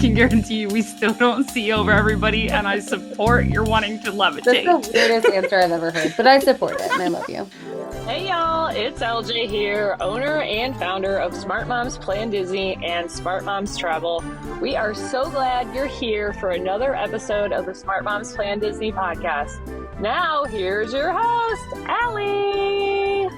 can guarantee you we still don't see over everybody, and I support your wanting to levitate. That's the weirdest answer I've ever heard, but I support it and I love you. Hey y'all, it's LJ here, owner and founder of Smart Moms Plan Disney and Smart Moms Travel. We are so glad you're here for another episode of the Smart Moms Plan Disney podcast. Now, here's your host, Allie.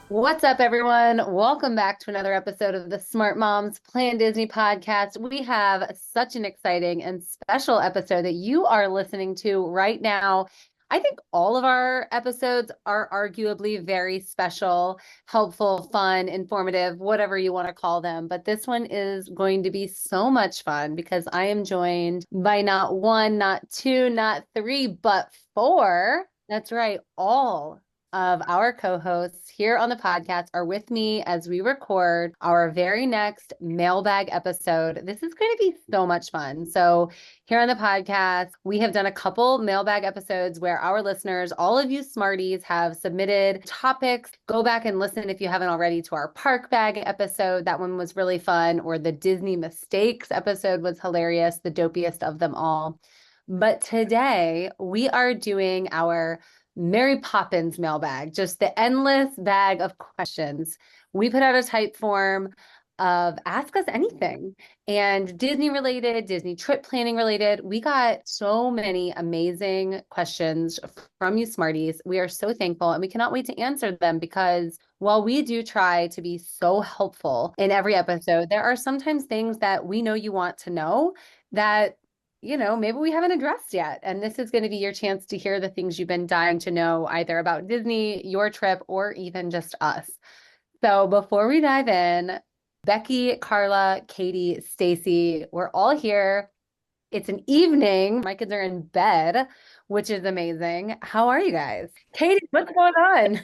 What's up, everyone? Welcome back to another episode of the Smart Moms Plan Disney podcast. We have such an exciting and special episode that you are listening to right now. I think all of our episodes are arguably very special, helpful, fun, informative, whatever you want to call them. But this one is going to be so much fun because I am joined by not one, not two, not three, but four. That's right. All of our co-hosts here on the podcast are with me as we record our very next mailbag episode. This is going to be so much fun. So here on the podcast, we have done a couple mailbag episodes where our listeners, all of you smarties, have submitted topics. Go back and listen if you haven't already to our park bag episode. That one was really fun. Or the Disney mistakes episode was hilarious, the dopiest of them all. But today we are doing our Mary Poppins mailbag, just the endless bag of questions. We put out a type form of ask us anything, and Disney related, Disney trip planning related. We got so many amazing questions from you smarties. We are so thankful, and we cannot wait to answer them because while we do try to be so helpful in every episode, there are sometimes things that we know you want to know that maybe we haven't addressed yet. And this is going to be your chance to hear the things you've been dying to know, either about Disney, your trip, or even just us. So before we dive in, Becki, Karla, Katie, Stacy, we're all here. It's an evening. My kids are in bed, which is amazing. How are you guys? Katie, what's going on?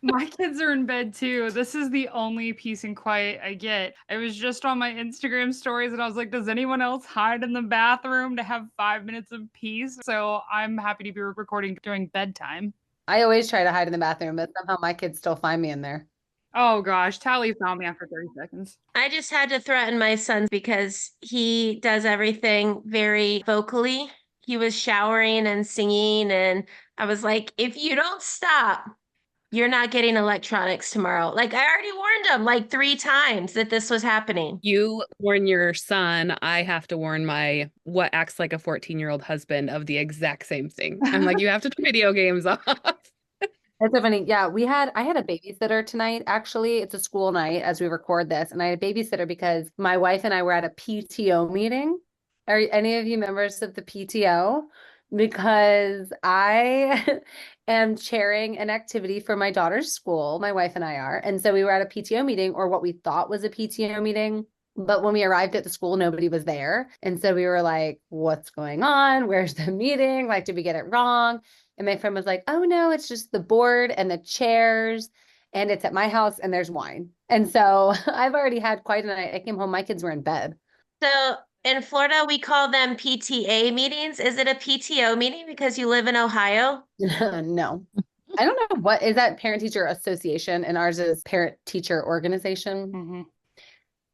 My kids are in bed too. This is the only peace and quiet I get. I was just on my Instagram stories and I was like, does anyone else hide in the bathroom to have 5 minutes of peace? So I'm happy to be recording during bedtime. I always try to hide in the bathroom, but somehow my kids still find me in there. Oh gosh, Tally found me after 30 seconds. I just had to threaten my son because he does everything very vocally. He was showering and singing, and I was like, if you don't stop, you're not getting electronics tomorrow. Like, I already warned him like 3 times that this was happening. You warn your son, I have to warn my what acts like a 14-year-old husband of the exact same thing. I'm like, you have to turn video games off. That's so funny. Yeah, I had a babysitter tonight. Actually, it's a school night as we record this. And I had a babysitter because my wife and I were at a PTO meeting. Are any of you members of the PTO? Because I am chairing an activity for my daughter's school. My wife and I are. And so we were at a PTO meeting, or what we thought was a PTO meeting. But when we arrived at the school, nobody was there. And so we were like, what's going on? Where's the meeting? Like, did we get it wrong? And my friend was like, oh no, it's just the board and the chairs. And it's at my house and there's wine. And so I've already had quite a night. I came home, my kids were in bed. So in Florida, we call them PTA meetings. Is it a PTO meeting because you live in Ohio? No. I don't know. What is that? Parent Teacher Association, and ours is Parent Teacher Organization. Mm-hmm.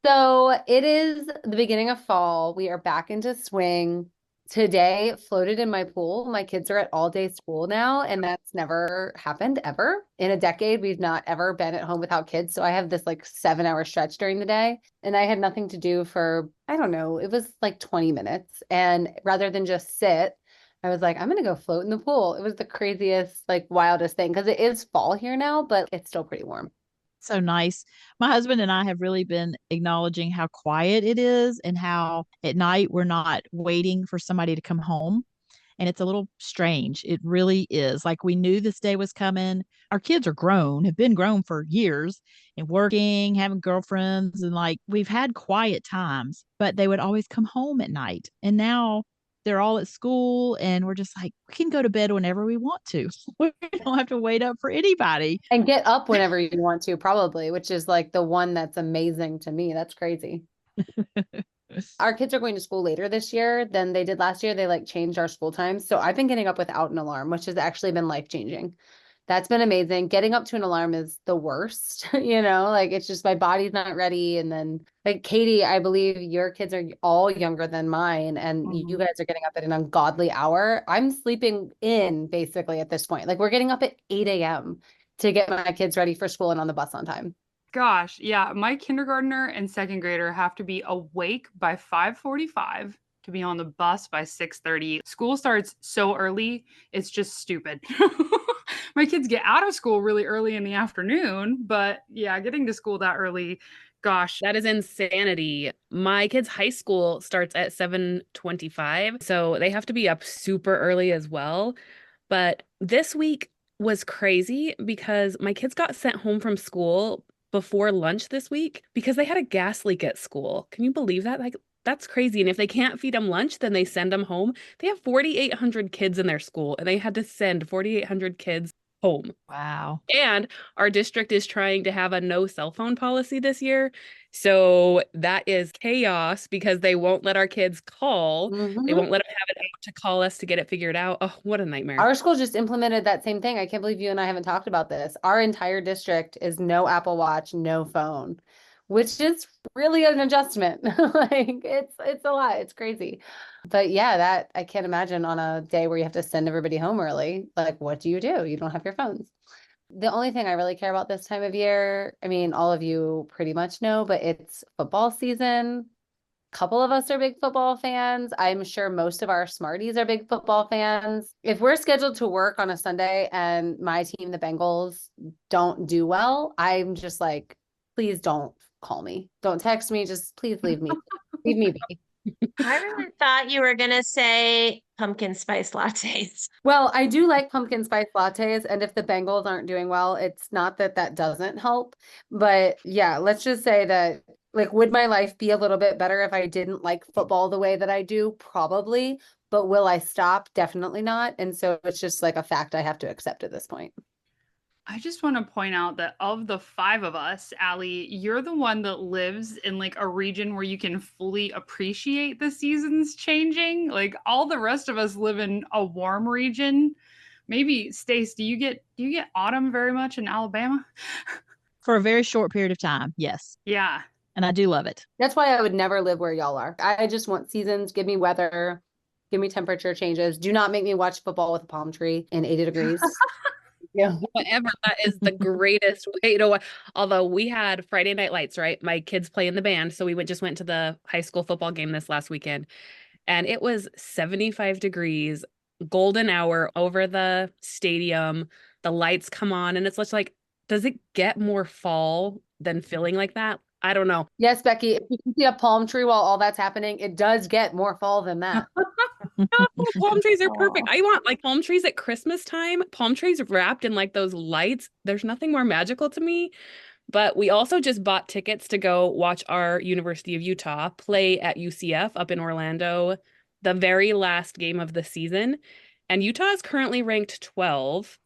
So it is the beginning of fall. We are back into swing. Today floated in my pool. My kids are at all day school now, and that's never happened ever. In a decade, we've not ever been at home without kids. So I have this like 7-hour stretch during the day, and I had nothing to do for, I don't know, it was like 20 minutes. And rather than just sit, I was like, I'm going to go float in the pool. It was the craziest, like wildest thing because it is fall here now, but it's still pretty warm. So nice. My husband and I have really been acknowledging how quiet it is and how at night we're not waiting for somebody to come home. And it's a little strange. It really is. Like, we knew this day was coming. Our kids are grown, have been grown for years and working, having girlfriends. And like, we've had quiet times, but they would always come home at night. And now they're all at school and we're just like, we can go to bed whenever we want to. We don't have to wait up for anybody. And get up whenever you want to, probably, which is like the one that's amazing to me. That's crazy. Our kids are going to school later this year than they did last year. They like changed our school times. So I've been getting up without an alarm, which has actually been life-changing that's been amazing. Getting up to an alarm is the worst, you know, like it's just my body's not ready. And then like Katie, I believe your kids are all younger than mine, and you guys are getting up at an ungodly hour. I'm sleeping in basically at this point. Like we're getting up at 8 a.m. to get my kids ready for school and on the bus on time. Gosh, yeah, my kindergartner and second grader have to be awake by 5:45 to be on the bus by 6:30. School starts so early, it's just stupid. My kids get out of school really early in the afternoon, but yeah, getting to school that early, gosh. That is insanity. My kids' high school starts at 7:25, so they have to be up super early as well. But this week was crazy because my kids got sent home from school before lunch this week because they had a gas leak at school. Can you believe that? Like, that's crazy. And if they can't feed them lunch, then they send them home. They have 4,800 kids in their school, and they had to send 4,800 kids home. Wow. And our district is trying to have a no cell phone policy this year. So that is chaos because they won't let our kids call. They won't let them have it out to call us to get it figured out. Oh, what a nightmare. Our school just implemented that same thing. I can't believe you and I haven't talked about this. Our entire district is no Apple Watch, no phone, which is really an adjustment. Like it's a lot. It's crazy. But yeah, that I can't imagine on a day where you have to send everybody home early. Like, what do? You don't have your phones. The only thing I really care about this time of year, I mean, all of you pretty much know, but it's football season. A couple of us are big football fans. I'm sure most of our Smarties are big football fans. If we're scheduled to work on a Sunday and my team, the Bengals, don't do well, I'm just like, please don't call me. Don't text me. Just please leave me. Leave me be. I really thought you were going to say pumpkin spice lattes. Well, I do like pumpkin spice lattes, and if the Bengals aren't doing well, it's not that that doesn't help. But yeah, let's just say that, like, would my life be a little bit better if I didn't like football the way that I do? Probably. But will I stop? Definitely not. And so it's just like a fact I have to accept at this point. I just want to point out that of the five of us, Allie, you're the one that lives in like a region where you can fully appreciate the seasons changing. Like all the rest of us live in a warm region. Maybe Stace, do you get autumn very much in Alabama? For a very short period of time, yes. Yeah. And I do love it. That's why I would never live where y'all are. I just want seasons. Give me weather. Give me temperature changes. Do not make me watch football with a palm tree in 80 degrees. Yeah. Whatever. That is the greatest way to watch. Although we had Friday Night Lights, right? My kids play in the band. So we just went to the high school football game this last weekend. And it was 75 degrees, golden hour over the stadium. The lights come on. And it's just like, does it get more fall than feeling like that? I don't know. Yes, Becki, if you can see a palm tree while all that's happening, it does get more fall than that. No, palm trees are perfect. I want like palm trees at Christmas time, palm trees wrapped in like those lights. There's nothing more magical to me. But we also just bought tickets to go watch our University of Utah play at UCF up in Orlando, the very last game of the season. And Utah is currently ranked 12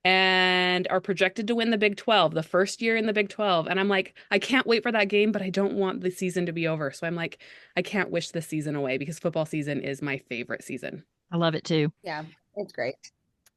and are projected to win the Big 12, the first year in the Big 12. And I'm like, I can't wait for that game, but I don't want the season to be over. So I'm like, I can't wish this season away because football season is my favorite season. I love it too. Yeah, it's great.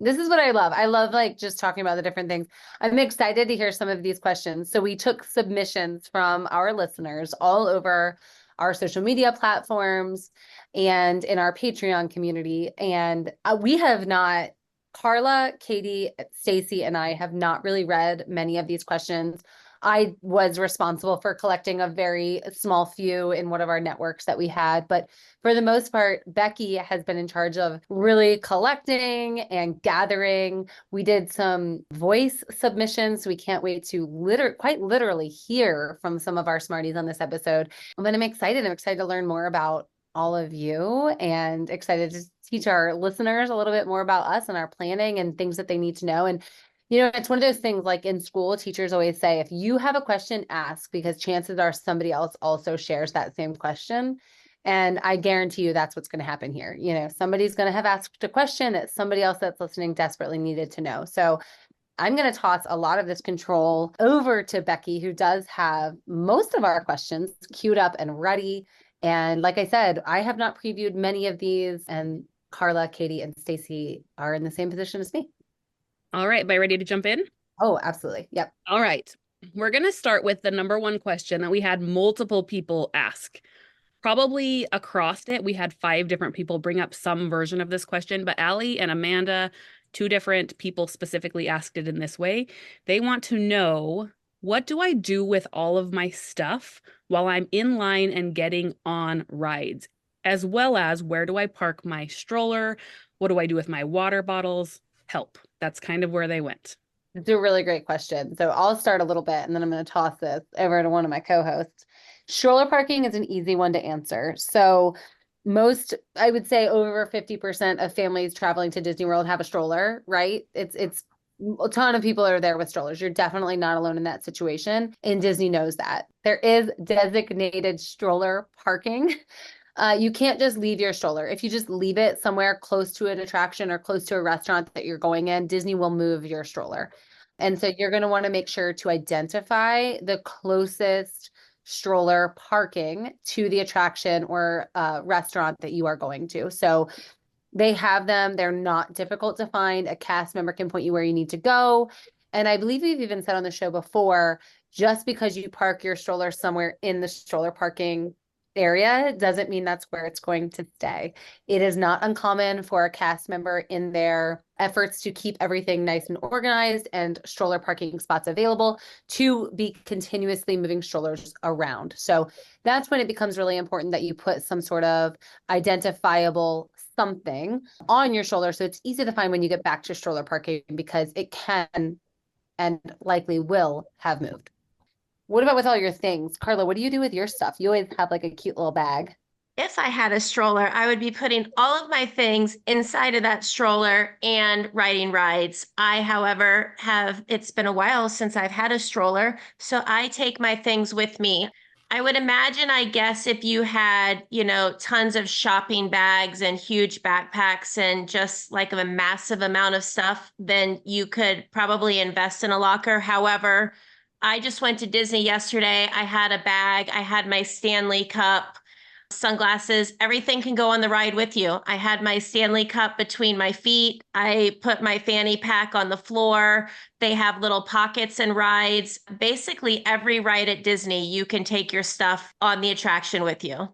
This is what I love. I love like just talking about the different things. I'm excited to hear some of these questions. So we took submissions from our listeners all over our social media platforms and in our Patreon community. And we have not, Karla, Katie, Stacy, and I have not really read many of these questions. I was responsible for collecting a very small few in one of our networks that we had. But for the most part, Becki has been in charge of really collecting and gathering. We did some voice submissions. So we can't wait to quite literally hear from some of our Smarties on this episode. But I'm excited. I'm excited to learn more about all of you and excited to teach our listeners a little bit more about us and our planning and things that they need to know. And you know, it's one of those things like in school, teachers always say, if you have a question, ask, because chances are somebody else also shares that same question. And I guarantee you that's what's going to happen here. You know, somebody's going to have asked a question that somebody else that's listening desperately needed to know. So I'm going to toss a lot of this control over to Becki, who does have most of our questions queued up and ready. And like I said, I have not previewed many of these, and Karla, Katie, and Stacy are in the same position as me. All right, am I ready to jump in? Oh, absolutely. Yep. All right. We're going to start with the number one question that we had multiple people ask. Probably across it, we had 5 different people bring up some version of this question, but Allie and Amanda, 2 different people specifically asked it in this way. They want to know, what do I do with all of my stuff while I'm in line and getting on rides? As well as, where do I park my stroller? What do I do with my water bottles? Help. That's kind of where they went. It's a really great question. So I'll start a little bit and then I'm going to toss this over to one of my co-hosts. Stroller parking is an easy one to answer. So most, I would say over 50% of families traveling to Disney World have a stroller, right? It's a ton of people are there with strollers. You're definitely not alone in that situation. And Disney knows that. There is designated stroller parking. You can't just leave your stroller. If you just leave it somewhere close to an attraction or close to a restaurant that you're going in, Disney will move your stroller. And so you're going to want to make sure to identify the closest stroller parking to the attraction or restaurant that you are going to. So they have them. They're not difficult to find. A cast member can point you where you need to go. And I believe we've even said on the show before, just because you park your stroller somewhere in the stroller parking area doesn't mean that's where it's going to stay. It is not uncommon for a cast member in their efforts to keep everything nice and organized and stroller parking spots available to be continuously moving strollers around. So that's when it becomes really important that you put some sort of identifiable something on your stroller so it's easy to find when you get back to stroller parking because it can and likely will have moved. What about with all your things? Karla, what do you do with your stuff? You always have like a cute little bag. If I had a stroller, I would be putting all of my things inside of that stroller and riding rides. I, however, it's been a while since I've had a stroller, so I take my things with me. I would imagine, I guess, if you had, tons of shopping bags and huge backpacks and just like a massive amount of stuff, then you could probably invest in a locker. However, I just went to Disney yesterday. I had a bag, I had my Stanley Cup, sunglasses, everything can go on the ride with you. I had my Stanley Cup between my feet. I put my fanny pack on the floor. They have little pockets and rides. Basically, every ride at Disney, you can take your stuff on the attraction with you.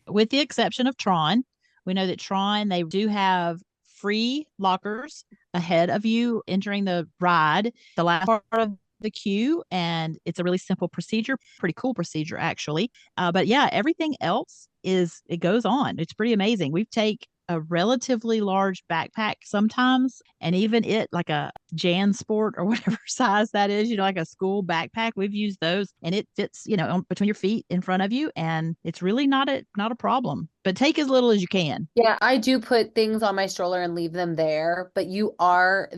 With the exception of Tron. We know that Tron, they do have free lockers ahead of you entering the ride. The last part of the queue, and it's a really simple procedure, pretty cool procedure actually. But yeah, everything else it goes on. It's pretty amazing. We take a relatively large backpack sometimes, and even it like a Jan Sport or whatever size that is, like a school backpack. We've used those, and it fits, between your feet in front of you, and it's really not a problem. But take as little as you can. Yeah, I do put things on my stroller and leave them there, but you are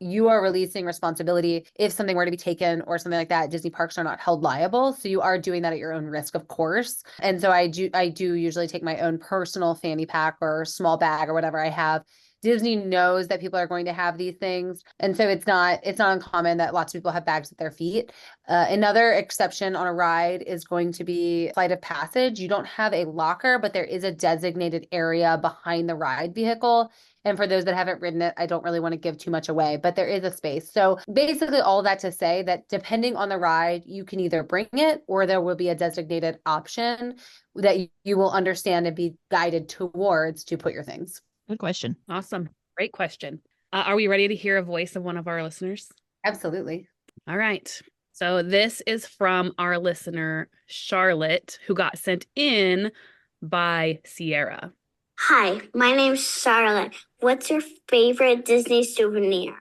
releasing responsibility if something were to be taken or something like that. Disney parks are not held liable, so you are doing that at your own risk, of course. And so I do usually take my own personal fanny pack or small bag or whatever I have. Disney knows that people are going to have these things. And so it's not uncommon that lots of people have bags at their feet. Another exception on a ride is going to be Flight of Passage. You don't have a locker, but there is a designated area behind the ride vehicle. And for those that haven't ridden it, I don't really want to give too much away, but there is a space. So basically all that to say that depending on the ride, you can either bring it or there will be a designated option that you will understand and be guided towards to put your things. Good question. Awesome. Great question. Are we ready to hear a voice of one of our listeners? Absolutely. All right. So this is from our listener, Charlotte, who got sent in by Sierra. Hi, my name's Charlotte. What's your favorite Disney souvenir?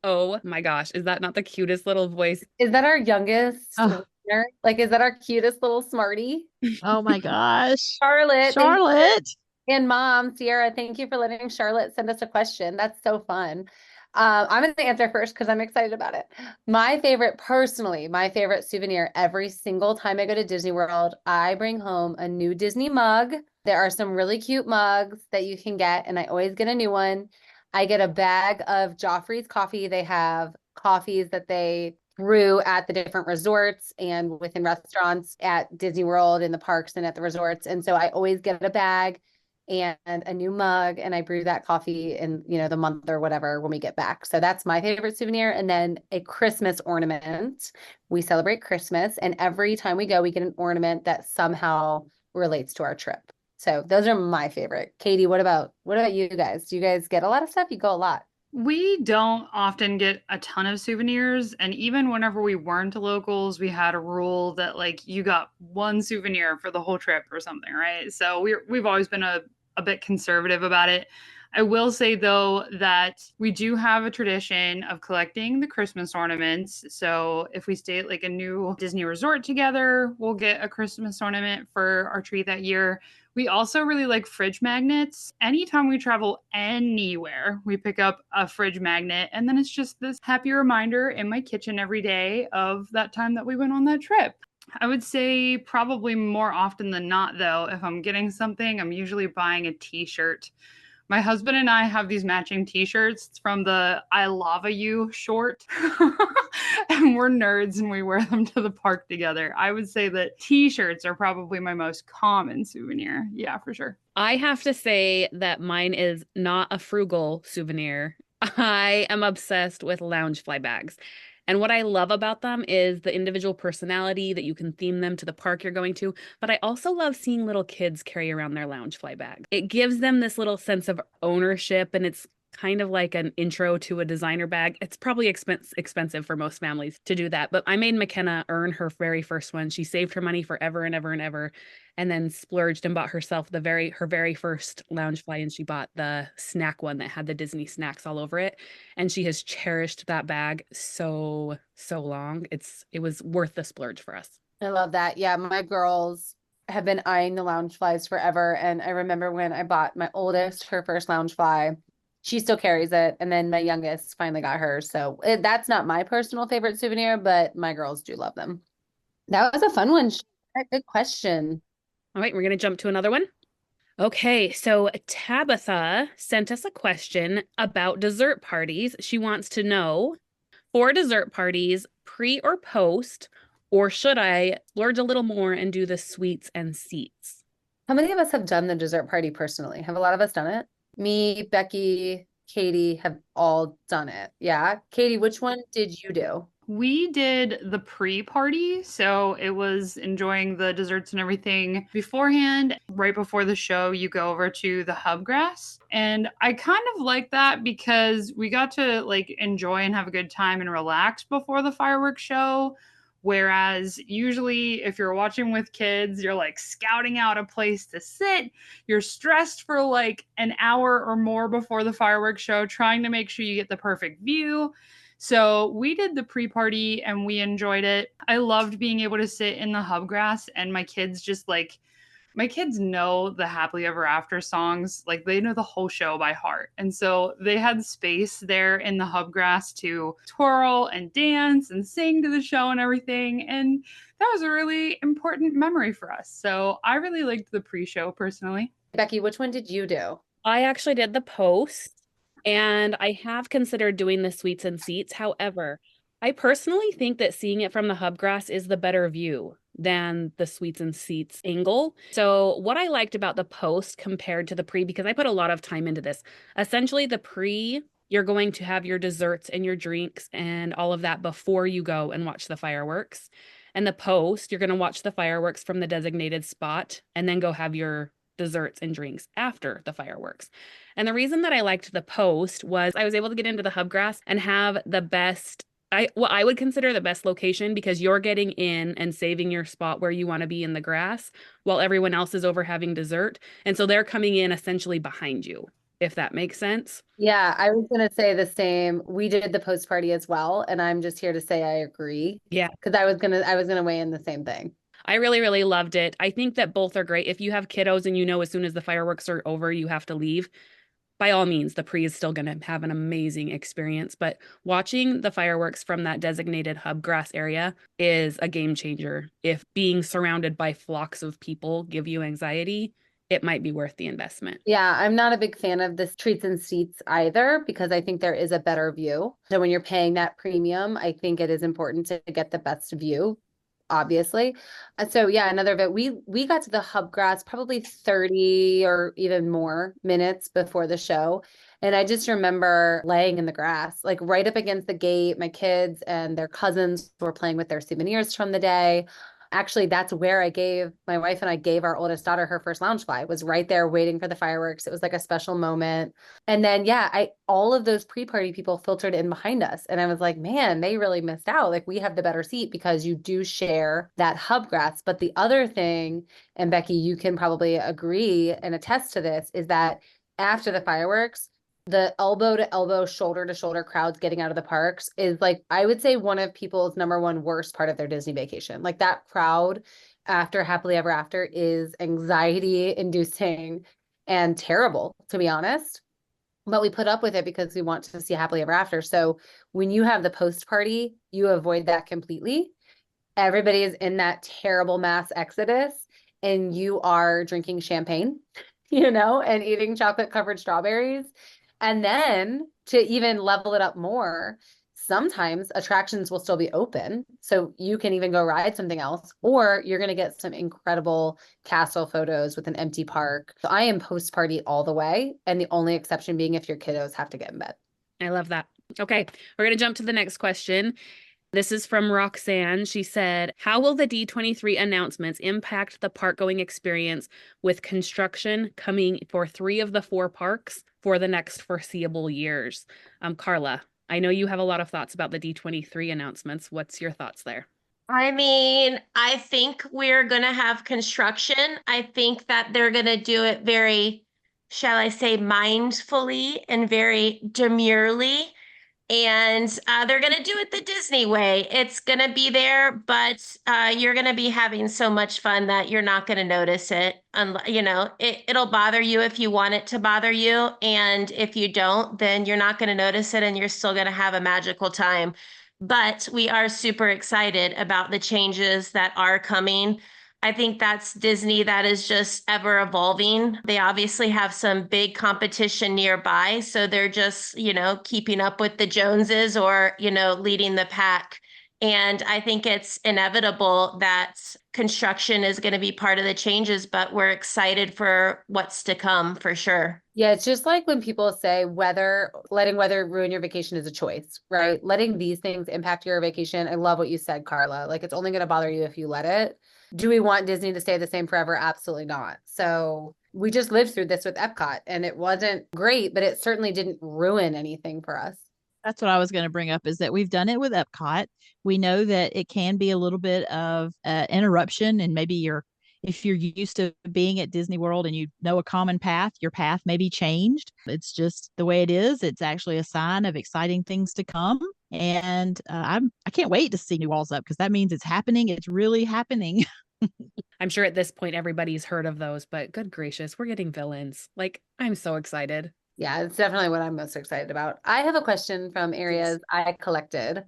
Oh my gosh. Is that not the cutest little voice? Is that our youngest listener? Like, is that our cutest little smarty? Oh my gosh. Charlotte. And Mom, Sierra, thank you for letting Charlotte send us a question. That's so fun. I'm going to answer first because I'm excited about it. My favorite souvenir every single time I go to Disney World, I bring home a new Disney mug. There are some really cute mugs that you can get, and I always get a new one. I get a bag of Joffrey's coffee. They have coffees that they brew at the different resorts and within restaurants at Disney World, in the parks, and at the resorts. And so I always get a bag. and a new mug, and I brew that coffee in, the month or whatever when we get back. So that's my favorite souvenir. And then a Christmas ornament. We celebrate Christmas, and every time we go, we get an ornament that somehow relates to our trip. So those are my favorite. Katie, what about you guys? Do you guys get a lot of stuff? You go a lot. We don't often get a ton of souvenirs, and even whenever we weren't locals, we had a rule that like you got one souvenir for the whole trip or something, right? So we've always been a bit conservative about it. I will say though that we do have a tradition of collecting the Christmas ornaments. So if we stay at like a new Disney resort together, we'll get a Christmas ornament for our tree that year. We also really like fridge magnets. Anytime we travel anywhere, we pick up a fridge magnet, and then it's just this happy reminder in my kitchen every day of that time that we went on that trip. I would say probably more often than not, though, if I'm getting something, I'm usually buying a t-shirt. My husband and I have these matching t-shirts. It's from the I Lava You short. And we're nerds and we wear them to the park together. I would say that t-shirts are probably my most common souvenir. Yeah, for sure. I have to say that mine is not a frugal souvenir. I am obsessed with Loungefly bags. And what I love about them is the individual personality that you can theme them to the park you're going to. But I also love seeing little kids carry around their Loungefly bag. It gives them this little sense of ownership, and it's kind of like an intro to a designer bag. It's probably expensive for most families to do that, but I made McKenna earn her very first one. She saved her money forever and ever and ever, and then splurged and bought herself her very first Loungefly, and she bought the snack one that had the Disney snacks all over it, and she has cherished that bag so long. It was worth the splurge for us. I love that. Yeah, my girls have been eyeing the Loungeflies forever, and I remember when I bought my oldest her first Loungefly. She still carries it. And then my youngest finally got hers. So that's not my personal favorite souvenir, but my girls do love them. That was a fun one. Good question. All right, we're going to jump to another one. Okay, so Tabitha sent us a question about dessert parties. She wants to know, for dessert parties, pre or post, or should I splurge a little more and do the sweets and seats? How many of us have done the dessert party personally? Have a lot of us done it? Me, Becki, Katie have all done it. Yeah. Katie, which one did you do? We did the pre-party, so it was enjoying the desserts and everything beforehand. Right before the show, you go over to the Hubgrass, and I kind of like that because we got to like enjoy and have a good time and relax before the fireworks show. Whereas usually if you're watching with kids, you're like scouting out a place to sit. You're stressed for like an hour or more before the fireworks show, trying to make sure you get the perfect view. So we did the pre-party and we enjoyed it. I loved being able to sit in the Hubgrass, and my kids know the happily ever after songs. Like they know the whole show by heart. And so they had space there in the Hubgrass to twirl and dance and sing to the show and everything. And that was a really important memory for us. So I really liked the pre-show personally. Becki, which one did you do? I actually did the post, and I have considered doing the sweets and seats. However, I personally think that seeing it from the Hubgrass is the better view than the sweets and seats angle. So what I liked about the post compared to the pre, because I put a lot of time into this, essentially the pre, you're going to have your desserts and your drinks and all of that before you go and watch the fireworks. And the post, you're going to watch the fireworks from the designated spot and then go have your desserts and drinks after the fireworks. And the reason that I liked the post was I was able to get into the Hubgrass and have the best, what I would consider the best location, because you're getting in and saving your spot where you want to be in the grass while everyone else is over having dessert. And so they're coming in essentially behind you, if that makes sense. Yeah, I was going to say the same. We did the post party as well, and I'm just here to say I agree. Yeah. Because I was going to weigh in the same thing. I really, really loved it. I think that both are great. If you have kiddos and you know as soon as the fireworks are over, you have to leave, by all means, the pre is still going to have an amazing experience. But watching the fireworks from that designated Hubgrass area is a game changer. If being surrounded by flocks of people give you anxiety, it might be worth the investment. Yeah, I'm not a big fan of this treats and seats either, because I think there is a better view. So when you're paying that premium, I think it is important to get the best view. obviously. So yeah, another event. We got to the Hubgrass probably 30 or even more minutes before the show. And I just remember laying in the grass, like right up against the gate. My kids and their cousins were playing with their souvenirs from the day. Actually, that's where my wife and I gave our oldest daughter her first lounge fly, was right there waiting for the fireworks. It was like a special moment. And then, yeah, all of those pre-party people filtered in behind us. And I was like, man, they really missed out. Like we have the better seat because you do share that Hubgrass. But the other thing, and Becki, you can probably agree and attest to this, is that after the fireworks, the elbow to elbow, shoulder to shoulder crowds getting out of the parks is like, I would say one of people's number one worst part of their Disney vacation. Like that crowd after Happily Ever After is anxiety inducing and terrible, to be honest. But we put up with it because we want to see Happily Ever After. So when you have the post party, you avoid that completely. Everybody is in that terrible mass exodus and you are drinking champagne, and eating chocolate covered strawberries. And then to even level it up more, sometimes attractions will still be open. So you can even go ride something else, or you're going to get some incredible castle photos with an empty park. So I am post party all the way. And the only exception being if your kiddos have to get in bed. I love that. Okay, we're going to jump to the next question. This is from Roxanne. She said, how will the D23 announcements impact the park going experience with construction coming for 3 of the 4 parks for the next foreseeable years? Karla, I know you have a lot of thoughts about the D23 announcements. What's your thoughts there? I mean, I think we're going to have construction. I think that they're going to do it very, shall I say, mindfully and very demurely. And they're going to do it the Disney way. It's going to be there, but you're going to be having so much fun that you're not going to notice it. It'll bother you if you want it to bother you. And if you don't, then you're not going to notice it and you're still going to have a magical time. But we are super excited about the changes that are coming. I think that's Disney that is just ever evolving. They obviously have some big competition nearby. So they're just, keeping up with the Joneses or, leading the pack. And I think it's inevitable that construction is going to be part of the changes, but we're excited for what's to come for sure. Yeah, it's just like when people say letting weather ruin your vacation is a choice, right? Letting these things impact your vacation. I love what you said, Karla. Like it's only going to bother you if you let it. Do we want Disney to stay the same forever? Absolutely not. So we just lived through this with Epcot and it wasn't great, but it certainly didn't ruin anything for us. That's what I was going to bring up, is that we've done it with Epcot. We know that it can be a little bit of interruption, and maybe if you're used to being at Disney World and you know a common path, your path may be changed. It's just the way it is. It's actually a sign of exciting things to come. And I can't wait to see New Walls Up, because that means it's happening. It's really happening. I'm sure at this point everybody's heard of those, but good gracious, we're getting villains. Like, I'm so excited. Yeah, it's definitely what I'm most excited about. I have a question from areas I collected.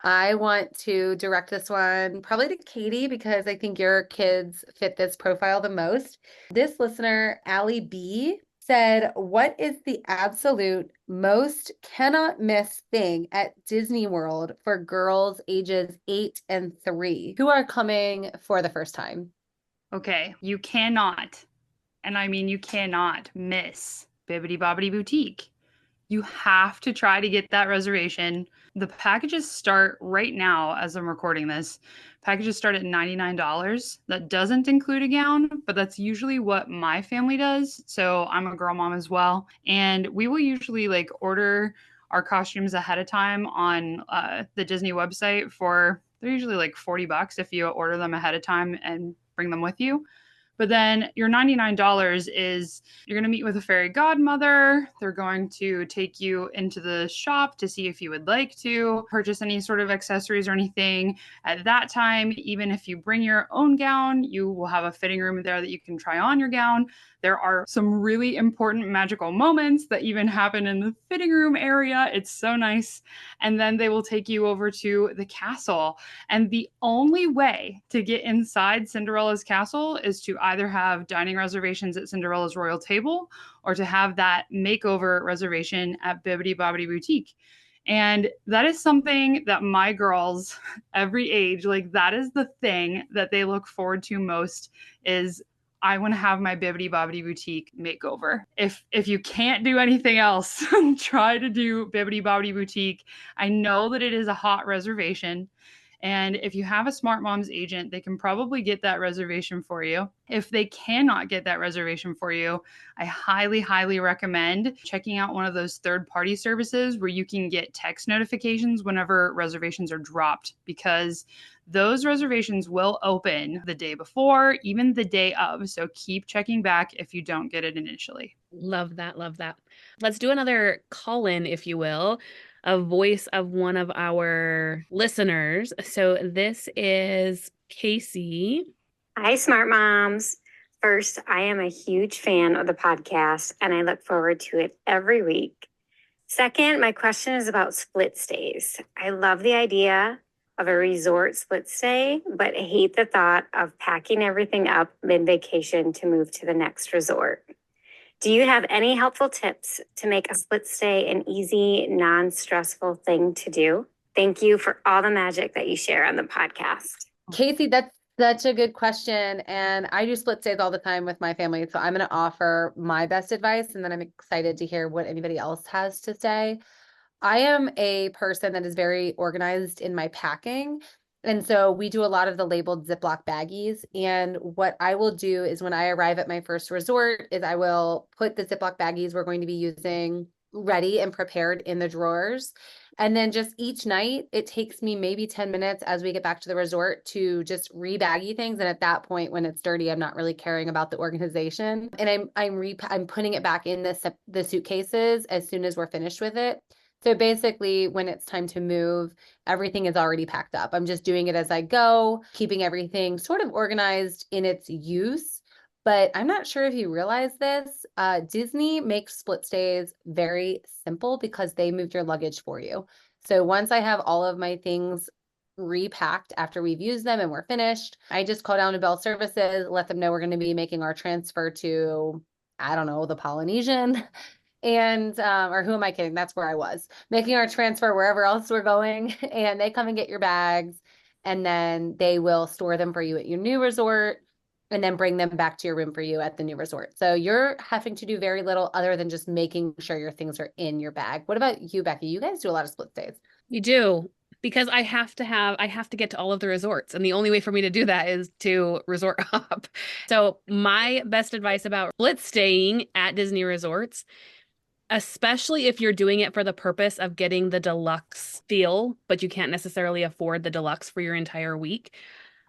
I want to direct this one probably to Katie, because I think your kids fit this profile the most. This listener, Allie B, said, what is the absolute most cannot miss thing at Disney World for girls ages 8 and 3 who are coming for the first time? Okay, you cannot, and I mean you cannot miss Bibbidi Bobbidi Boutique. You have to try to get that reservation. The packages start right now as I'm recording this. Packages start at $99. That doesn't include a gown, but that's usually what my family does. So I'm a girl mom as well. And we will usually order our costumes ahead of time on the Disney website they're usually like $40 if you order them ahead of time and bring them with you. But then your $99 is you're going to meet with a fairy godmother. They're going to take you into the shop to see if you would like to purchase any sort of accessories or anything. At that time, even if you bring your own gown, you will have a fitting room there that you can try on your gown. There are some really important magical moments that even happen in the fitting room area. It's so nice. And then they will take you over to the castle. And the only way to get inside Cinderella's castle is to either have dining reservations at Cinderella's Royal Table or to have that makeover reservation at Bibbidi Bobbidi Boutique. And that is something that my girls, every age, like that is the thing that they look forward to most is I want to have my Bibbidi Bobbidi Boutique makeover. If you can't do anything else, try to do Bibbidi Bobbidi Boutique. I know that it is a hot reservation. And if you have a Smart Moms agent, they can probably get that reservation for you. If they cannot get that reservation for you, I highly, highly recommend checking out one of those third-party services where you can get text notifications whenever reservations are dropped, because those reservations will open the day before, even the day of. So keep checking back if you don't get it initially. Love that. Love that. Let's do another call in, if you will, a voice of one of our listeners. So this is Casey. Hi, Smart Moms. First, I am a huge fan of the podcast and I look forward to it every week. Second, my question is about split stays. I love the idea of a resort split stay, but hate the thought of packing everything up mid-vacation to move to the next resort. Do you have any helpful tips to make a split stay an easy, non-stressful thing to do? Thank you for all the magic that you share on the podcast. Casey, that's such a good question. And I do split stays all the time with my family. So I'm going to offer my best advice, and then I'm excited to hear what anybody else has to say. I am a person that is very organized in my packing. And so we do a lot of the labeled Ziploc baggies. And what I will do is when I arrive at my first resort is I will put the Ziploc baggies we're going to be using ready and prepared in the drawers. And then just each night, it takes me maybe 10 minutes as we get back to the resort to just re-baggy things. And at that point, when it's dirty, I'm not really caring about the organization. And I'm putting it back in the suitcases as soon as we're finished with it. So basically, when it's time to move, everything is already packed up. I'm just doing it as I go, keeping everything sort of organized in its use. But I'm not sure if you realize this, Disney makes split stays very simple because they moved your luggage for you. So once I have all of my things repacked after we've used them and we're finished, I just call down to Bell Services, let them know we're going to be making our transfer to, I don't know, the Polynesian. And, or who am I kidding? That's where I was making our transfer wherever else we're going. And they come and get your bags, and then they will store them for you at your new resort and then bring them back to your room for you at the new resort. So you're having to do very little other than just making sure your things are in your bag. What about you, Becki? You guys do a lot of split stays. We do, because I have to get to all of the resorts. And the only way for me to do that is to resort hop. So my best advice about split staying at Disney resorts, especially if you're doing it for the purpose of getting the deluxe feel, but you can't necessarily afford the deluxe for your entire week,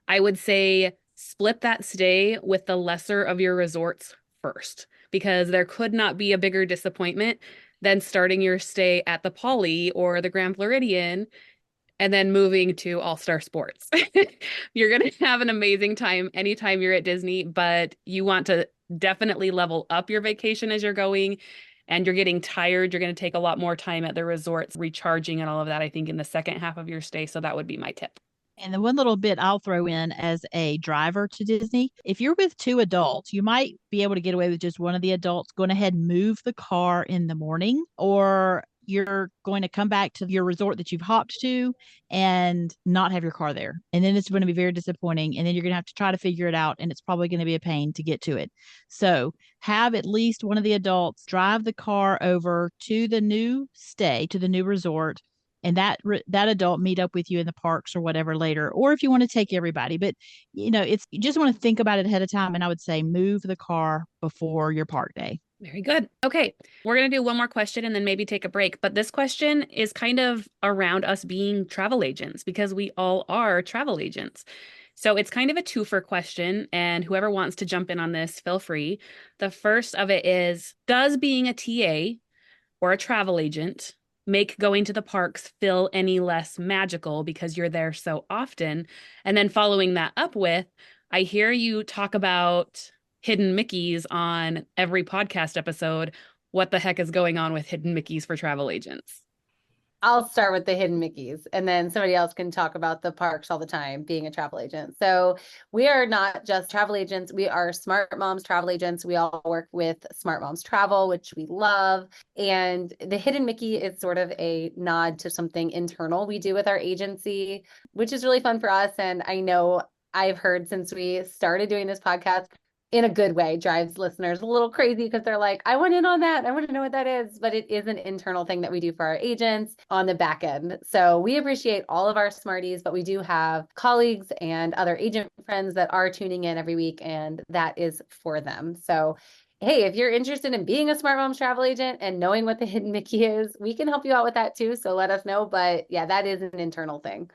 I would say split that stay with the lesser of your resorts first, because there could not be a bigger disappointment than starting your stay at the Poly or the Grand Floridian and then moving to All-Star Sports. You're going to have an amazing time anytime you're at Disney, but you want to definitely level up your vacation as you're going, and you're getting tired. You're going to take a lot more time at the resorts recharging and all of that, I think, in the second half of your stay. So that would be my tip. And the one little bit I'll throw in as a driver to Disney, if you're with two adults, you might be able to get away with just one of the adults going ahead and move the car in the morning, or you're going to come back to your resort that you've hopped to and not have your car there. And then it's going to be very disappointing. And then you're going to have to try to figure it out. And it's probably going to be a pain to get to it. So have at least one of the adults drive the car over to the new resort, and that adult meet up with you in the parks or whatever later, or if you want to take everybody. But you just want to think about it ahead of time. And I would say move the car before your park day. Very good. Okay, we're going to do one more question and then maybe take a break. But this question is kind of around us being travel agents, because we all are travel agents. So it's kind of a twofer question, and whoever wants to jump in on this, feel free. The first of it is, does being a TA or a travel agent make going to the parks feel any less magical because you're there so often? And then following that up with, I hear you talk about hidden Mickeys on every podcast episode. What the heck is going on with hidden Mickeys for travel agents? I'll start with the hidden Mickeys, and then somebody else can talk about the parks all the time, being a travel agent. So we are not just travel agents. We are Smart Moms travel agents. We all work with Smart Moms Travel, which we love. And the hidden Mickey is sort of a nod to something internal we do with our agency, which is really fun for us. And I know I've heard since we started doing this podcast, in a good way, drives listeners a little crazy because they're like, I want in on that. I want to know what that is. But it is an internal thing that we do for our agents on the back end. So we appreciate all of our Smarties, but we do have colleagues and other agent friends that are tuning in every week, and that is for them. So hey, if you're interested in being a Smart Moms travel agent and knowing what the hidden Mickey is, we can help you out with that too. So let us know. But yeah, that is an internal thing.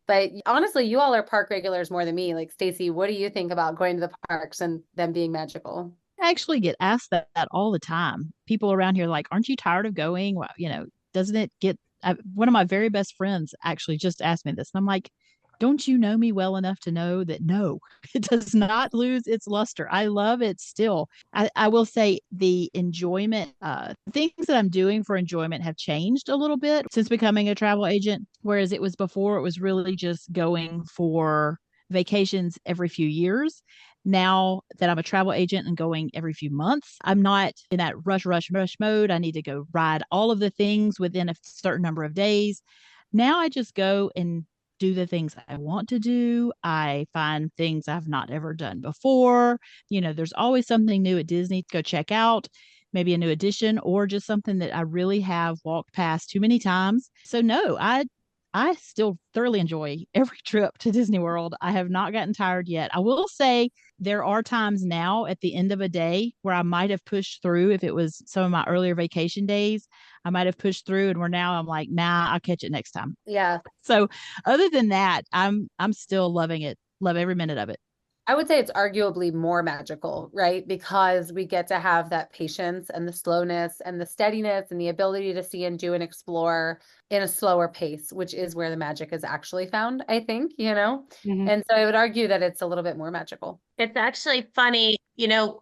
But honestly, you all are park regulars more than me. Like, Stacy, what do you think about going to the parks and them being magical? I actually get asked that all the time. People around here like, aren't you tired of going? Well, doesn't it get one of my very best friends actually just asked me this. And I'm like, don't you know me well enough to know that no, it does not lose its luster. I love it still. I will say the enjoyment, things that I'm doing for enjoyment have changed a little bit since becoming a travel agent. Whereas it was before, it was really just going for vacations every few years. Now that I'm a travel agent and going every few months, I'm not in that rush mode. I need to go ride all of the things within a certain number of days. Now I just go and do the things I want to do. I find things I've not ever done before. There's always something new at Disney to go check out, maybe a new addition or just something that I really have walked past too many times. So no, I still thoroughly enjoy every trip to Disney World. I have not gotten tired yet. I will say there are times now at the end of a day where I might have pushed through. If it was some of my earlier vacation days, I might have pushed through, and I'm like, nah, I'll catch it next time. Yeah. So other than that, I'm still loving it. Love every minute of it. I would say it's arguably more magical, right? Because we get to have that patience and the slowness and the steadiness and the ability to see and do and explore in a slower pace, which is where the magic is actually found, I think, Mhm. And so I would argue that it's a little bit more magical. It's actually funny.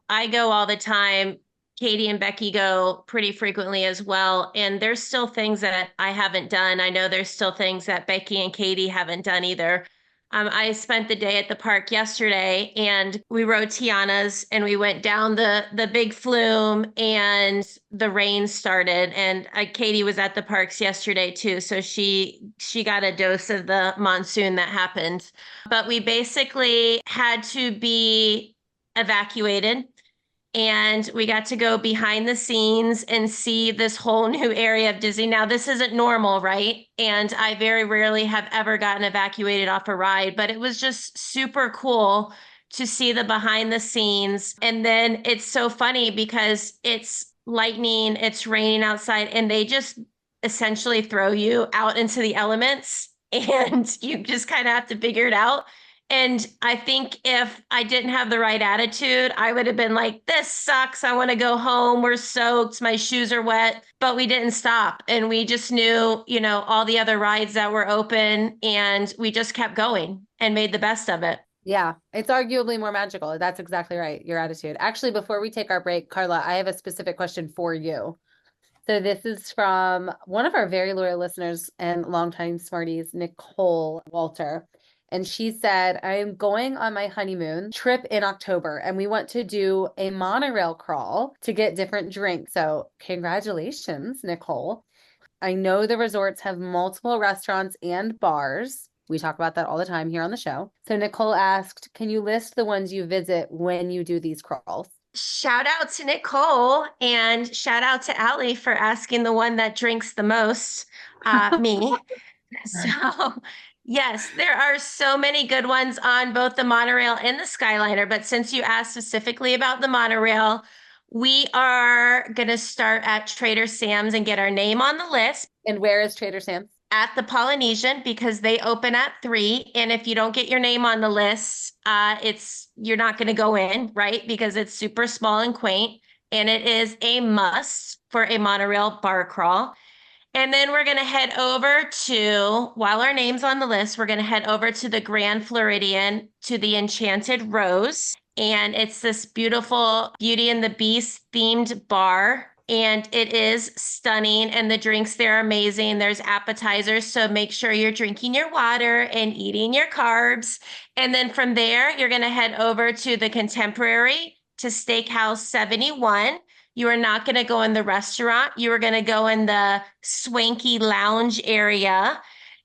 I go all the time. Katie and Becki go pretty frequently as well. And there's still things that I haven't done. I know there's still things that Becki and Katie haven't done either. I spent the day at the park yesterday and we rode Tiana's and we went down the big flume and the rain started. And Katie was at the parks yesterday too. So she got a dose of the monsoon that happened. But we basically had to be evacuated. And we got to go behind the scenes and see this whole new area of Disney. Now, this isn't normal, right? And I very rarely have ever gotten evacuated off a ride, but it was just super cool to see the behind the scenes. And then it's so funny because it's lightning, it's raining outside, and they just essentially throw you out into the elements and you just kind of have to figure it out. And I think if I didn't have the right attitude, I would have been like, this sucks. I want to go home. We're soaked. My shoes are wet. But we didn't stop. And we just knew, all the other rides that were open. And we just kept going and made the best of it. Yeah, it's arguably more magical. That's exactly right. Your attitude. Actually, before we take our break, Karla, I have a specific question for you. So this is from one of our very loyal listeners and longtime Smarties, Nicole Walter. And she said, I am going on my honeymoon trip in October and we want to do a monorail crawl to get different drinks. So congratulations, Nicole. I know the resorts have multiple restaurants and bars. We talk about that all the time here on the show. So Nicole asked, can you list the ones you visit when you do these crawls? Shout out to Nicole and shout out to Allie for asking the one that drinks the most, me. So yes, there are so many good ones on both the monorail and the Skyliner. But since you asked specifically about the monorail, we are going to start at Trader Sam's and get our name on the list. And where is Trader Sam's? At the Polynesian, because they open at 3. And if you don't get your name on the list, you're not going to go in, right? Because it's super small and quaint. And it is a must for a monorail bar crawl. And then we're going to head over to, while our name's on the list, we're going to head over to the Grand Floridian to the Enchanted Rose. And it's this beautiful Beauty and the Beast themed bar. and it is stunning. And the drinks there are amazing. There's appetizers, so make sure you're drinking your water and eating your carbs. And then from there, you're going to head over to the Contemporary to Steakhouse 71. You are not going to go in the restaurant. You are going to go in the swanky lounge area.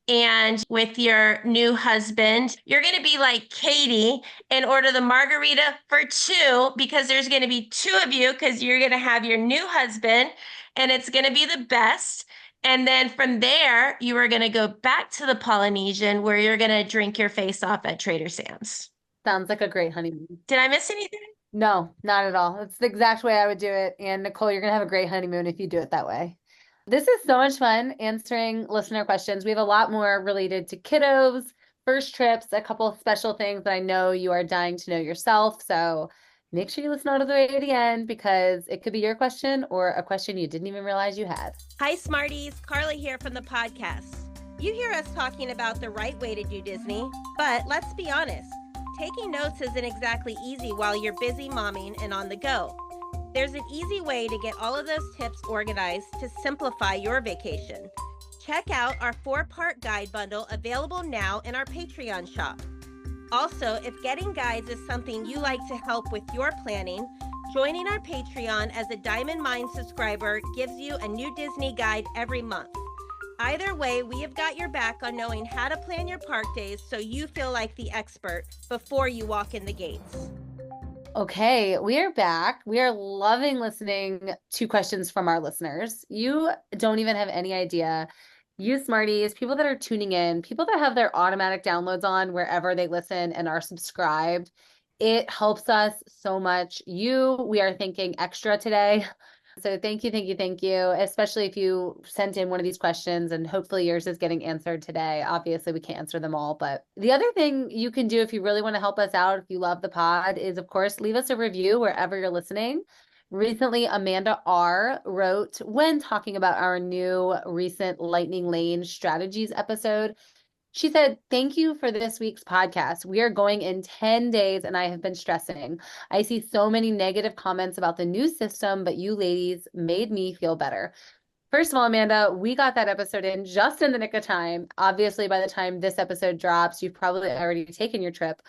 And with your new husband, you're going to be like Katie and order the margarita for two, because there's going to be two of you, because you're going to have your new husband and it's going to be the best. And then from there, you are going to go back to the Polynesian, where you're going to drink your face off at Trader Sam's. Sounds like a great honeymoon. Did I miss anything? No, not at all. It's the exact way I would do it. And Nicole, you're going to have a great honeymoon if you do it that way. This is so much fun answering listener questions. We have a lot more related to kiddos, first trips, a couple of special things that I know you are dying to know yourself. So make sure you listen all the way to the end, because it could be your question or a question you didn't even realize you had. Hi, Smarties. Karla here from the podcast. You hear us talking about the right way to do Disney, but let's be honest, taking notes isn't exactly easy while you're busy momming and on the go. There's an easy way to get all of those tips organized to simplify your vacation. Check out our 4-part guide bundle available now in our Patreon shop. Also, if getting guides is something you like to help with your planning, joining our Patreon as a Diamond Mine subscriber gives you a new Disney guide every month. Either way, we have got your back on knowing how to plan your park days so you feel like the expert before you walk in the gates. Okay, we are back. We are loving listening to questions from our listeners. You don't even have any idea. You Smarties, people that are tuning in, people that have their automatic downloads on wherever they listen and are subscribed, it helps us so much. We are thanking extra today. So thank you, thank you, thank you, especially if you sent in one of these questions, and hopefully yours is getting answered today. Obviously, we can't answer them all, but the other thing you can do if you really want to help us out, if you love the pod, is, of course, leave us a review wherever you're listening. Recently, Amanda R. wrote, when talking about our new recent Lightning Lane strategies episode, she said, "Thank you for this week's podcast. We are going in 10 days and I have been stressing. I see so many negative comments about the new system, but you ladies made me feel better." First of all, Amanda, we got that episode in just in the nick of time. Obviously, by the time this episode drops, you've probably already taken your trip.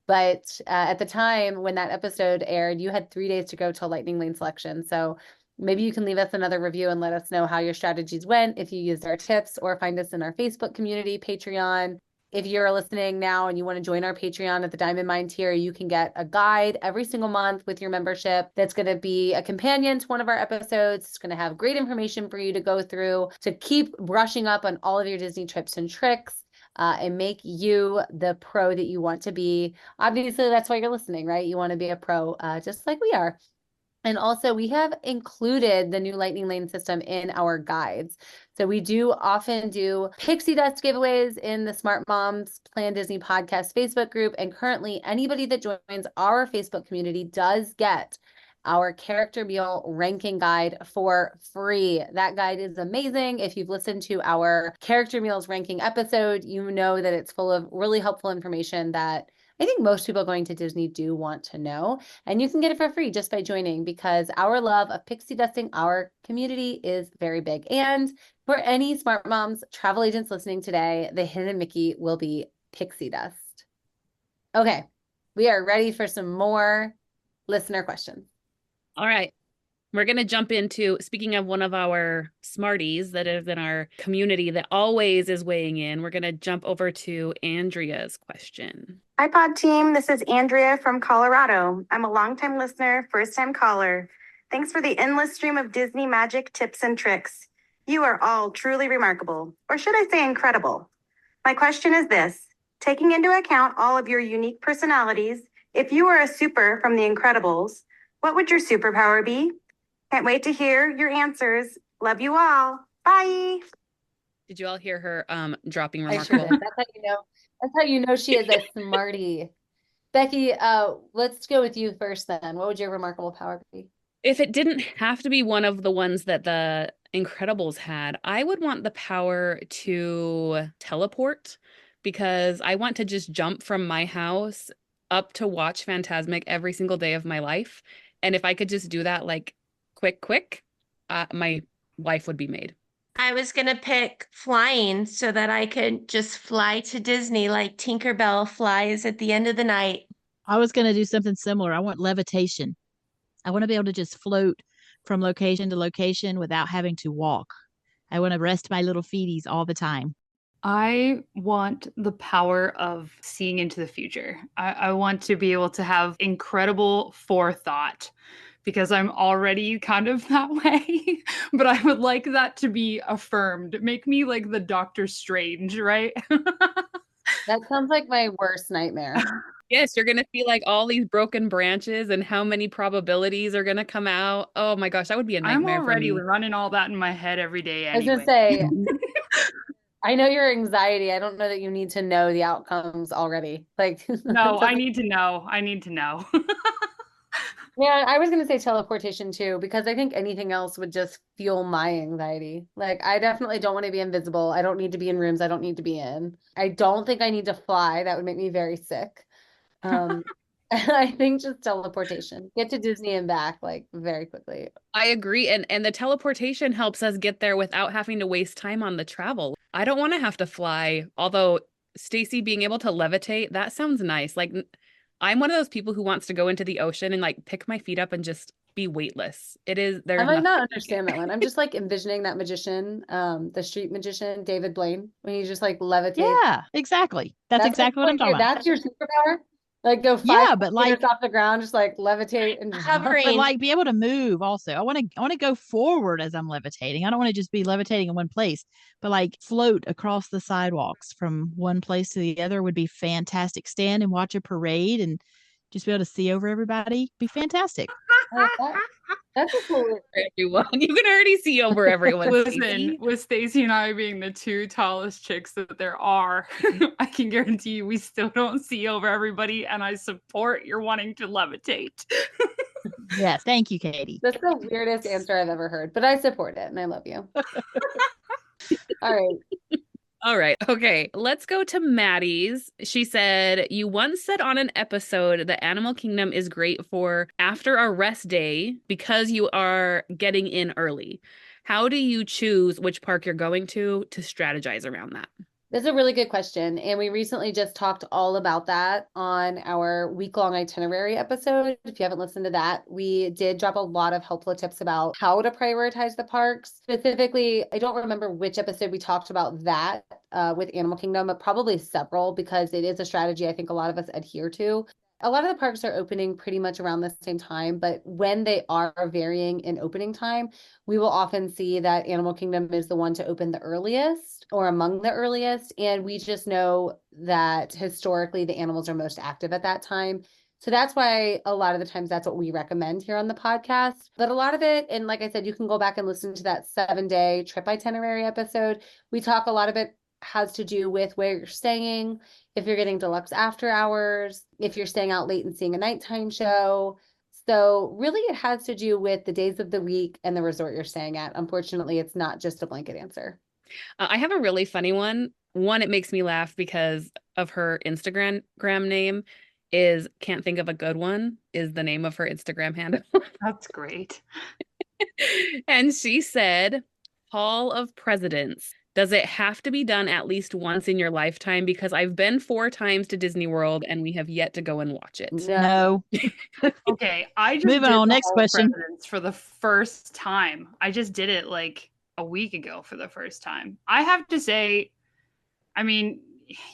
But at the time when that episode aired, you had 3 days to go till Lightning Lane selection. So maybe you can leave us another review and let us know how your strategies went, if you used our tips, or find us in our Facebook community, Patreon. If you're listening now and you want to join our Patreon at the Diamond Mine tier, you can get a guide every single month with your membership that's going to be a companion to one of our episodes. It's going to have great information for you to go through to keep brushing up on all of your Disney tips and tricks. And make you the pro that you want to be. Obviously, that's why you're listening, right? You want to be a pro, just like we are. And also, we have included the new Lightning Lane system in our guides. So we do often do pixie dust giveaways in the Smart Moms Plan Disney podcast Facebook group. And currently, anybody that joins our Facebook community does get our character meal ranking guide for free. That guide is amazing. If you've listened to our character meals ranking episode, you know that it's full of really helpful information that I think most people going to Disney do want to know. And you can get it for free just by joining, because our love of pixie dusting our community is very big. And for any Smart Moms travel agents listening today, the hidden Mickey will be pixie dust. Okay, we are ready for some more listener questions. All right. We're going to jump into, speaking of one of our Smarties that is in our community that always is weighing in, we're going to jump over to Andrea's question. Hi, Pod Team. This is Andrea from Colorado. I'm a longtime listener, first-time caller. Thanks for the endless stream of Disney magic tips and tricks. You are all truly remarkable, or should I say incredible. My question is this: taking into account all of your unique personalities, if you were a super from The Incredibles, what would your superpower be? Can't wait to hear your answers. Love you all. Bye. Did you all hear her dropping I sure remarkable? did. That's how you know she is a smarty. Becki, let's go with you first then. What would your remarkable power be? If it didn't have to be one of the ones that the Incredibles had, I would want the power to teleport, because I want to just jump from my house up to watch Fantasmic every single day of my life. And if I could just do that like quick, my life would be made. I was going to pick flying so that I could just fly to Disney like Tinkerbell flies at the end of the night. I was going to do something similar. I want levitation. I want to be able to just float from location to location without having to walk. I want to rest my little feeties all the time. I want the power of seeing into the future. I want to be able to have incredible forethought because I'm already kind of that way, but I would like that to be affirmed. Make me like the Doctor Strange, right? That sounds like my worst nightmare. Yes, you're going to see like all these broken branches and how many probabilities are going to come out. Oh my gosh, that would be a I'm nightmare for already me. running all that in my head every day I was anyway. gonna say, I know your anxiety. I don't know that you need to know the outcomes already. Like, No, I need to know. I need to know. yeah, I was gonna say teleportation too, because I think anything else would just fuel my anxiety. Like, I definitely don't want to be invisible. I don't need to be in rooms I don't need to be in. I don't think I need to fly. That would make me very sick. I think just teleportation. Get to Disney and back like very quickly. I agree. And the teleportation helps us get there without having to waste time on the travel. I don't want to have to fly, although Stacy being able to levitate, that sounds nice. Like I'm one of those people who wants to go into the ocean and like pick my feet up and just be weightless. I might not understand that one. I'm just like envisioning that magician, the street magician, David Blaine, when he just like levitates. Yeah, exactly. That's exactly what I'm talking about. That's your superpower? Like go 5 but like meters off the ground, just like levitate and hovering. But like be able to move also. I want to go forward as I'm levitating. I don't want to just be levitating in one place, but like float across the sidewalks from one place to the other would be fantastic. Stand and watch a parade and just be able to see over everybody. Be fantastic. That's a cool. Everyone. You can already see over everyone. Listen, with Stacy and I being the two tallest chicks that there are, I can guarantee you we still don't see over everybody, and I support your wanting to levitate. Yes, thank you, Katie. That's the weirdest answer I've ever heard, but I support it and I love you. All right. All right. Okay. Let's go to Maddie's. She said, you once said on an episode that Animal Kingdom is great for after a rest day because you are getting in early. How do you choose which park you're going to strategize around that? That's a really good question. And we recently just talked all about that on our week-long itinerary episode. If you haven't listened to that, we did drop a lot of helpful tips about how to prioritize the parks. Specifically, I don't remember which episode we talked about that with Animal Kingdom, but probably several because it is a strategy I think a lot of us adhere to. A lot of the parks are opening pretty much around the same time, but when they are varying in opening time, we will often see that Animal Kingdom is the one to open the earliest or among the earliest. And we just know that historically the animals are most active at that time. So that's why a lot of the times that's what we recommend here on the podcast. But a lot of it, and like I said, you can go back and listen to that 7-day trip itinerary episode. We talk a lot of it has to do with where you're staying, if you're getting deluxe after hours, if you're staying out late and seeing a nighttime show. So really it has to do with the days of the week and the resort you're staying at. Unfortunately, it's not just a blanket answer. I have a really funny one. One, it makes me laugh because of her Instagram name is Can't Think of a Good One is the name of her Instagram handle. That's great. And she said, Hall of Presidents. Does it have to be done at least once in your lifetime? Because I've been 4 times to Disney World and we have yet to go and watch it. No. Okay, I just moving on. Next question for the first time. I just did it like a week ago for the first time. I have to say, I mean,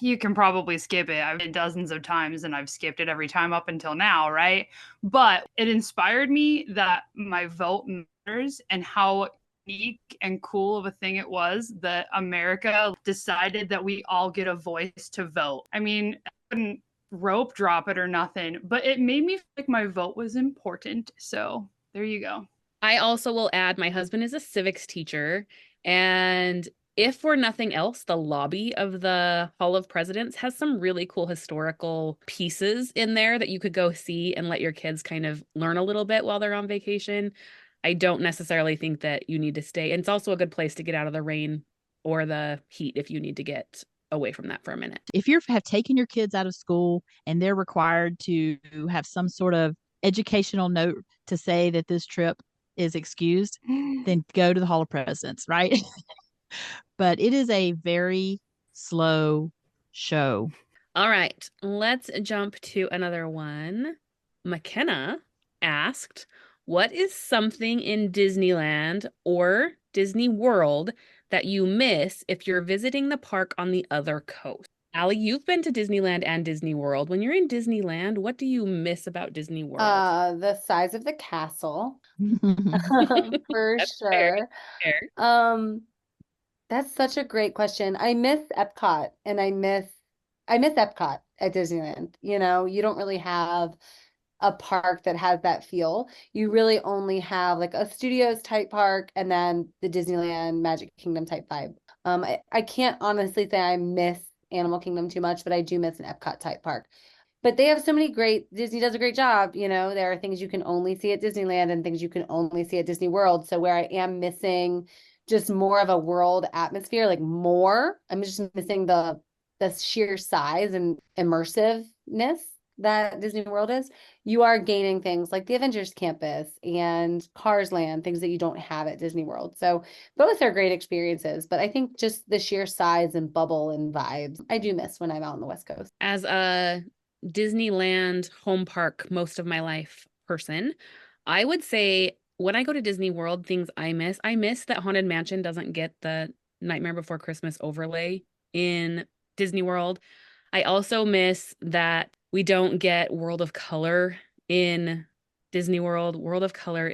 you can probably skip it. I've been dozens of times and I've skipped it every time up until now, right? But it inspired me that my vote matters and how unique and cool of a thing it was that America decided that we all get a voice to vote. I mean, I wouldn't rope drop it or nothing, but it made me feel like my vote was important. So there you go. I also will add my husband is a civics teacher, and if for nothing else, the lobby of the Hall of Presidents has some really cool historical pieces in there that you could go see and let your kids kind of learn a little bit while they're on vacation. I don't necessarily think that you need to stay. And it's also a good place to get out of the rain or the heat if you need to get away from that for a minute. If you have taken your kids out of school and they're required to have some sort of educational note to say that this trip is excused, then go to the Hall of Presidents, right? But it is a very slow show. All right, let's jump to another one. McKenna asked, what is something in Disneyland or Disney World that you miss if you're visiting the park on the other coast? Allie, you've been to Disneyland and Disney World. When you're in Disneyland, what do you miss about Disney World? The size of the castle, for That's sure. fair. That's such a great question. I miss Epcot, and I miss Epcot at Disneyland. You know, you don't really have a park that has that feel. You really only have like a Studios type park and then the Disneyland Magic Kingdom type vibe. I can't honestly say I miss Animal Kingdom too much, but I do miss an Epcot type park. But they have so many Disney does a great job. You know, there are things you can only see at Disneyland and things you can only see at Disney World. So where I am missing just more of a world atmosphere, I'm just missing the sheer size and immersiveness that Disney World is. You are gaining things like the Avengers Campus and Cars Land, things that you don't have at Disney World. So both are great experiences, but I think just the sheer size and bubble and vibes, I do miss when I'm out on the West Coast. As a Disneyland home park most of my life person, I would say when I go to Disney World, things I miss that Haunted Mansion doesn't get the Nightmare Before Christmas overlay in Disney World. I also miss that we don't get World of Color in Disney World. World of Color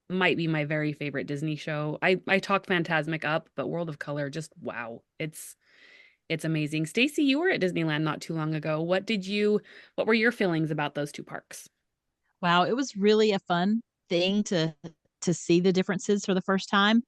might be my very favorite Disney show. I talk Fantasmic up, but World of Color, just wow. It's amazing. Stacy, you were at Disneyland not too long ago. What were your feelings about those two parks? Wow, it was really a fun thing to see the differences for the first time.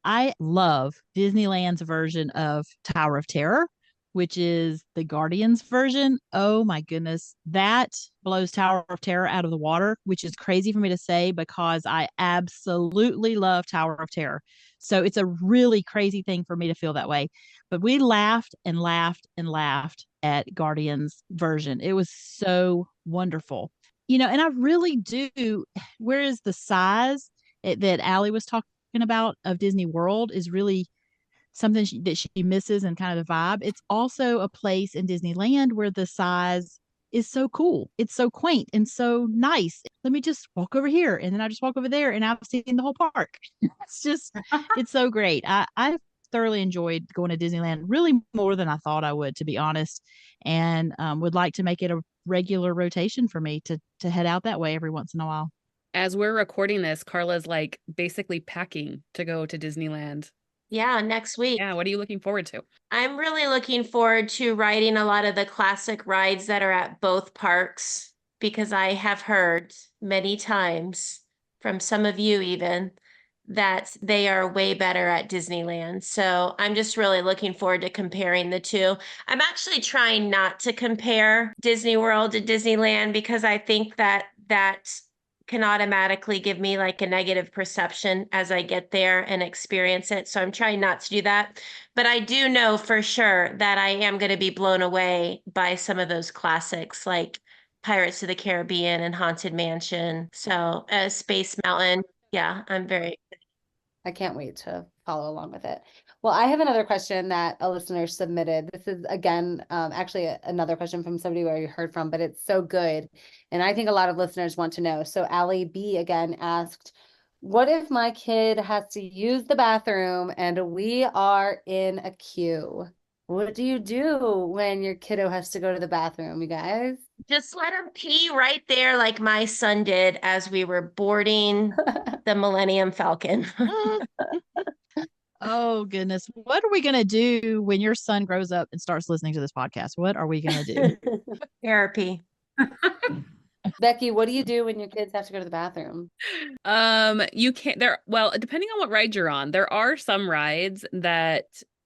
I love Disneyland's version of Tower of Terror, which is the Guardians version. Oh my goodness, that blows Tower of Terror out of the water, which is crazy for me to say because I absolutely love Tower of Terror. So it's a really crazy thing for me to feel that way. But we laughed and laughed and laughed at Guardians version. It was so wonderful. You know, and I really do, whereas the size that Allie was talking about of Disney World is really something that she misses and kind of the vibe. It's also a place in Disneyland where the size is so cool. It's so quaint and so nice. Let me just walk over here and then I just walk over there and I've seen the whole park. It's so great. I thoroughly enjoyed going to Disneyland, really more than I thought I would, to be honest, and would like to make it a regular rotation for me to head out that way every once in a while. As we're recording this, Karla's like basically packing to go to Disneyland. Yeah, next week. Yeah, what are you looking forward to? I'm really looking forward to riding a lot of the classic rides that are at both parks because I have heard many times from some of you even that they are way better at Disneyland. So I'm just really looking forward to comparing the two. I'm actually trying not to compare Disney World to Disneyland because I think that can automatically give me like a negative perception as I get there and experience it. So I'm trying not to do that. But I do know for sure that I am going to be blown away by some of those classics like Pirates of the Caribbean and Haunted Mansion. So Space Mountain. Yeah, I can't wait to follow along with it. Well, I have another question that a listener submitted. This is, again, actually another question from somebody we already heard from, but it's so good. And I think a lot of listeners want to know. So Allie B again asked, what if my kid has to use the bathroom and we are in a queue? What do you do when your kiddo has to go to the bathroom, you guys? Just let him pee right there like my son did as we were boarding the Millennium Falcon. Oh, goodness. What are we going to do when your son grows up and starts listening to this podcast? What are we going to do? Therapy. Becki, what do you do when your kids have to go to the bathroom? You can't depending on what ride you're on, there are some rides that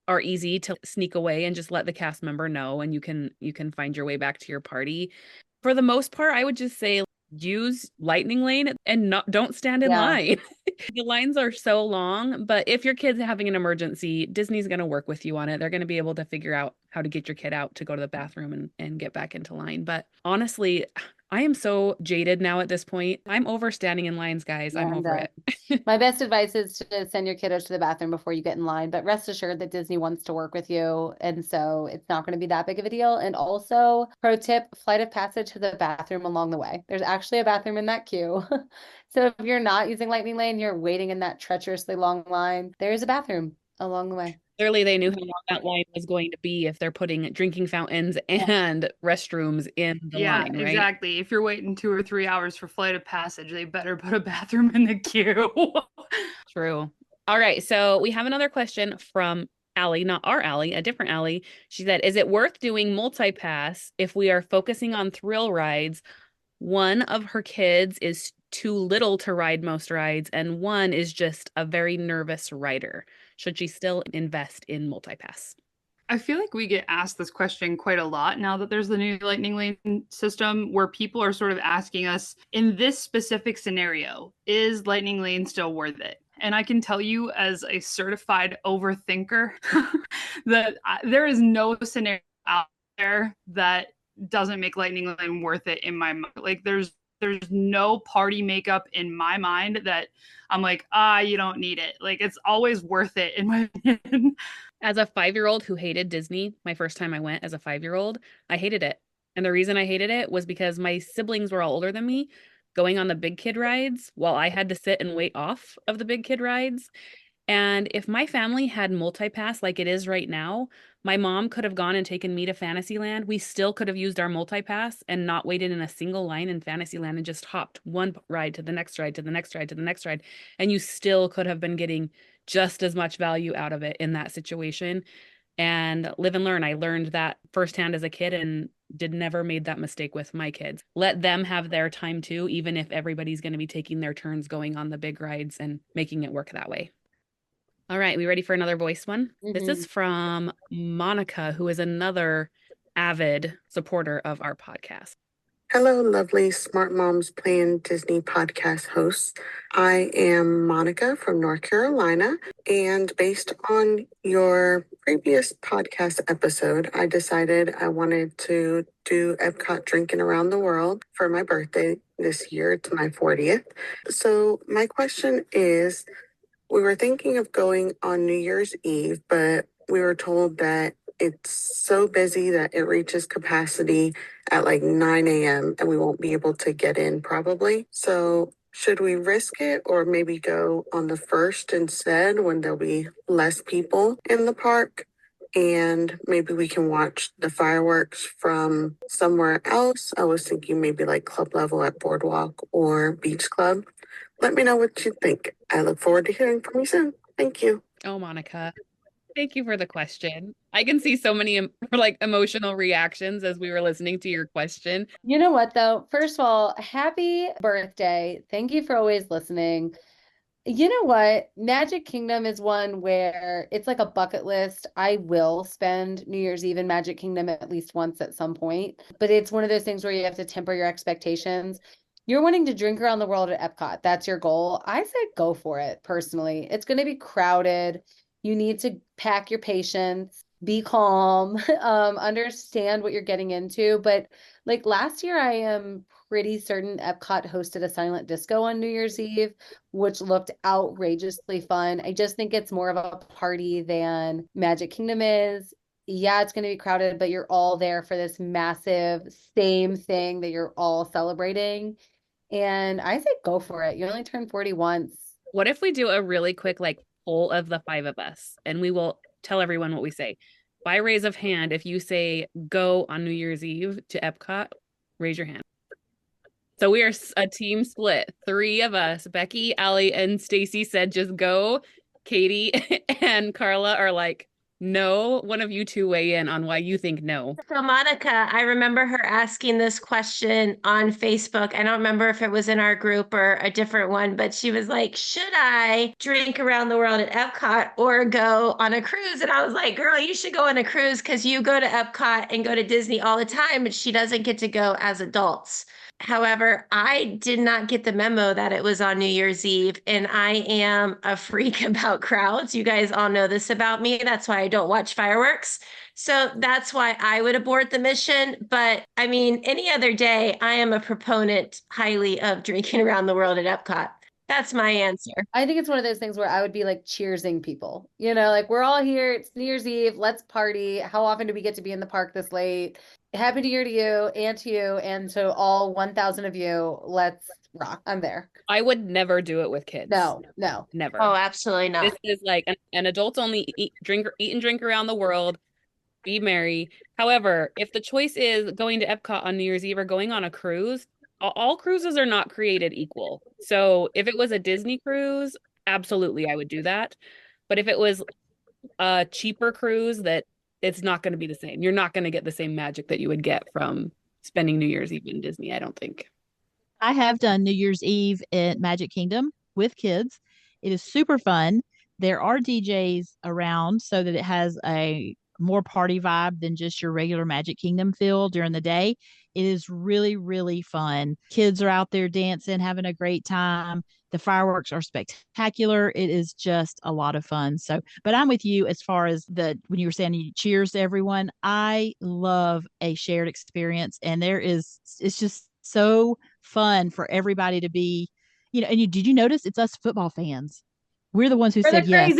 are easy to sneak away and just let the cast member know and you can find your way back to your party. For the most part, I would just say use Lightning Lane and don't stand in line. The lines are so long, but if your kid's having an emergency, Disney's going to work with you on it. They're going to be able to figure out how to get your kid out to go to the bathroom and get back into line. But honestly, I am so jaded now at this point. I'm over standing in lines, guys. I'm over it. My best advice is to send your kiddos to the bathroom before you get in line, but rest assured that Disney wants to work with you. And so it's not going to be that big of a deal. And also, pro tip, flight of passage to the bathroom along the way. There's actually a bathroom in that queue. So if you're not using Lightning Lane, you're waiting in that treacherously long line, there's a bathroom along the way. Clearly, they knew how long that line was going to be if they're putting drinking fountains and restrooms in the line, right? Exactly. If you're waiting 2 or 3 hours for flight of passage, they better put a bathroom in the queue. True. All right. So we have another question from Allie, not our Allie, a different Allie. She said, is it worth doing multi-pass if we are focusing on thrill rides? One of her kids is too little to ride most rides, and one is just a very nervous rider. Should she still invest in multi-pass? I feel like we get asked this question quite a lot now that there's the new Lightning Lane system, where people are sort of asking us, in this specific scenario, is Lightning Lane still worth it? And I can tell you as a certified overthinker that there is no scenario out there that doesn't make Lightning Lane worth it in my mind. Like there's no party makeup in my mind that I'm like, you don't need it. Like it's always worth it in my opinion. As a 5-year-old who hated Disney, my first time I went as a 5-year-old, I hated it. And the reason I hated it was because my siblings were all older than me, going on the big kid rides while I had to sit and wait off of the big kid rides. And if my family had multi-pass like it is right now, my mom could have gone and taken me to Fantasyland. We still could have used our multi-pass and not waited in a single line in Fantasyland and just hopped one ride to the next ride, to the next ride, to the next ride. And you still could have been getting just as much value out of it in that situation. And live and learn. I learned that firsthand as a kid and never made that mistake with my kids. Let them have their time too, even if everybody's going to be taking their turns going on the big rides and making it work that way. All right, we ready for another voice one? This is from Monica, who is another avid supporter of our podcast. Hello, lovely Smart Moms Plan Disney podcast hosts. I am Monica from North Carolina, and based on your previous podcast episode, I decided I wanted to do Epcot Drinking Around the World for my birthday this year. It's my 40th. So my question is, we were thinking of going on New Year's Eve, but we were told that it's so busy that it reaches capacity at like 9 a.m. and we won't be able to get in probably. So should we risk it or maybe go on the 1st instead when there'll be less people in the park? And maybe we can watch the fireworks from somewhere else. I was thinking maybe like club level at Boardwalk or Beach Club. Let me know what you think. I look forward to hearing from you soon. Thank you. Oh, Monica, thank you for the question. I can see so many emotional reactions as we were listening to your question. You know what, though? First of all, happy birthday. Thank you for always listening. You know what? Magic Kingdom is one where it's like a bucket list. I will spend New Year's Eve in Magic Kingdom at least once at some point, but it's one of those things where you have to temper your expectations. You're wanting to drink around the world at Epcot. That's your goal. I said go for it, personally. It's going to be crowded. You need to pack your patience, be calm, understand what you're getting into. But like last year, I am pretty certain Epcot hosted a silent disco on New Year's Eve, which looked outrageously fun. I just think it's more of a party than Magic Kingdom is. Yeah, it's going to be crowded, but you're all there for this massive same thing that you're all celebrating. And I say go for it. You only turn 40 once. What if we do a really quick poll of the 5 of us, and we will tell everyone what we say? By raise of hand, if you say go on New Year's Eve to Epcot, raise your hand. So we are a team split. 3 of us, Becki, Allie, and Stacy said just go. Katie and Karla are like, no. One of you two weigh in on why you think no. So Monica, I remember her asking this question on Facebook. I don't remember if it was in our group or a different one, but she was like, should I drink around the world at Epcot or go on a cruise? And I was like, girl, you should go on a cruise because you go to Epcot and go to Disney all the time, but she doesn't get to go as adults. However, I did not get the memo that it was on New Year's Eve, and I am a freak about crowds. You guys all know this about me. That's why I don't watch fireworks. So that's why I would abort the mission. But I mean, any other day, I am a proponent highly of drinking around the world at Epcot. That's my answer. I think it's one of those things where I would be like cheersing people, like we're all here. It's New Year's Eve. Let's party. How often do we get to be in the park this late? Happy New Year to you and to all 1,000 of you. Let's rock. I'm there. I would never do it with kids. No. Never. Oh, absolutely not. This is like an adults only eat and drink around the world. Be merry. However, if the choice is going to Epcot on New Year's Eve or going on a cruise, all cruises are not created equal. So if it was a Disney cruise, absolutely I would do that. But if it was a cheaper cruise, that it's not going to be the same. You're not going to get the same magic that you would get from spending New Year's Eve in Disney, I don't think. I have done New Year's Eve at Magic Kingdom with kids. It is super fun. There are DJs around so that it has a more party vibe than just your regular Magic Kingdom feel during the day. It is really, really fun. Kids are out there dancing, having a great time. The fireworks are spectacular. It is just a lot of fun. So, but I'm with you as far as when you were saying you cheers to everyone. I love a shared experience, and it's just so fun for everybody to be, and did you notice it's us football fans? We're the ones who said yes.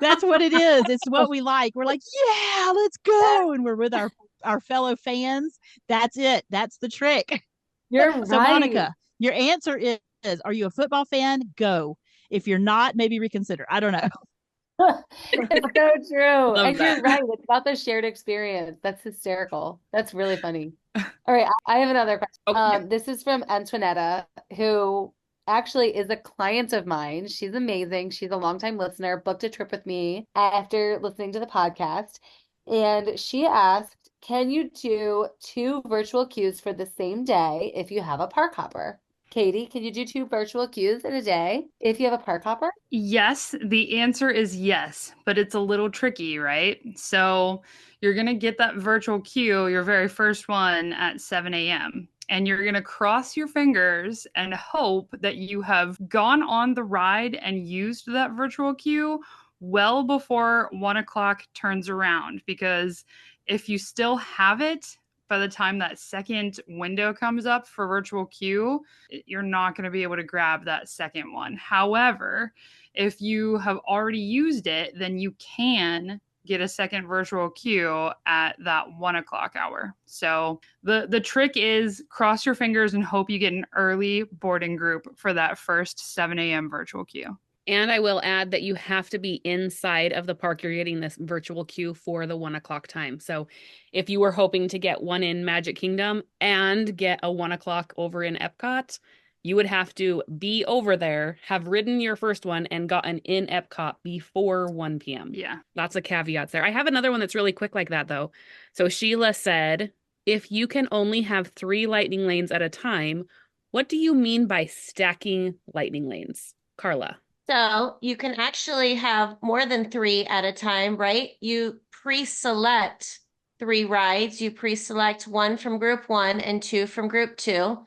That's what it is. It's what we like. We're like, yeah, let's go. And we're with our fellow fans. That's it. That's the trick. You're right. So Monica, your answer is, are you a football fan? Go. If you're not, maybe reconsider. I don't know. It's so true. Love And that. you're right. It's about the shared experience. That's hysterical. That's really funny. All right. I have another question. Okay. This is from Antoinetta, who actually is a client of mine. She's amazing. She's a longtime listener, booked a trip with me after listening to the podcast. And she asked, can you do 2 virtual queues for the same day if you have a park hopper? Katie, can you do 2 virtual queues in a day if you have a park hopper? Yes, the answer is yes, but it's a little tricky, right? So you're going to get that virtual queue, your very first one, at 7 a.m. And you're going to cross your fingers and hope that you have gone on the ride and used that virtual queue well before 1 o'clock turns around. Because if you still have it by the time that second window comes up for virtual queue, you're not going to be able to grab that second one. However, if you have already used it, then you can get a second virtual queue at that 1 o'clock hour. So the trick is cross your fingers and hope you get an early boarding group for that first 7 a.m. virtual queue. And I will add that you have to be inside of the park. You're getting this virtual queue for the 1 o'clock time. So if you were hoping to get one in Magic Kingdom and get a 1 o'clock over in Epcot, you would have to be over there, have ridden your first one, and gotten in Epcot before 1 p.m. Yeah. Lots of caveats there. I have another one that's really quick like that, though. So Sheila said, if you can only have 3 lightning lanes at a time, what do you mean by stacking lightning lanes? Karla. So you can actually have more than 3 at a time, right? You pre-select 3 rides. You pre-select 1 from group 1 and 2 from group 2.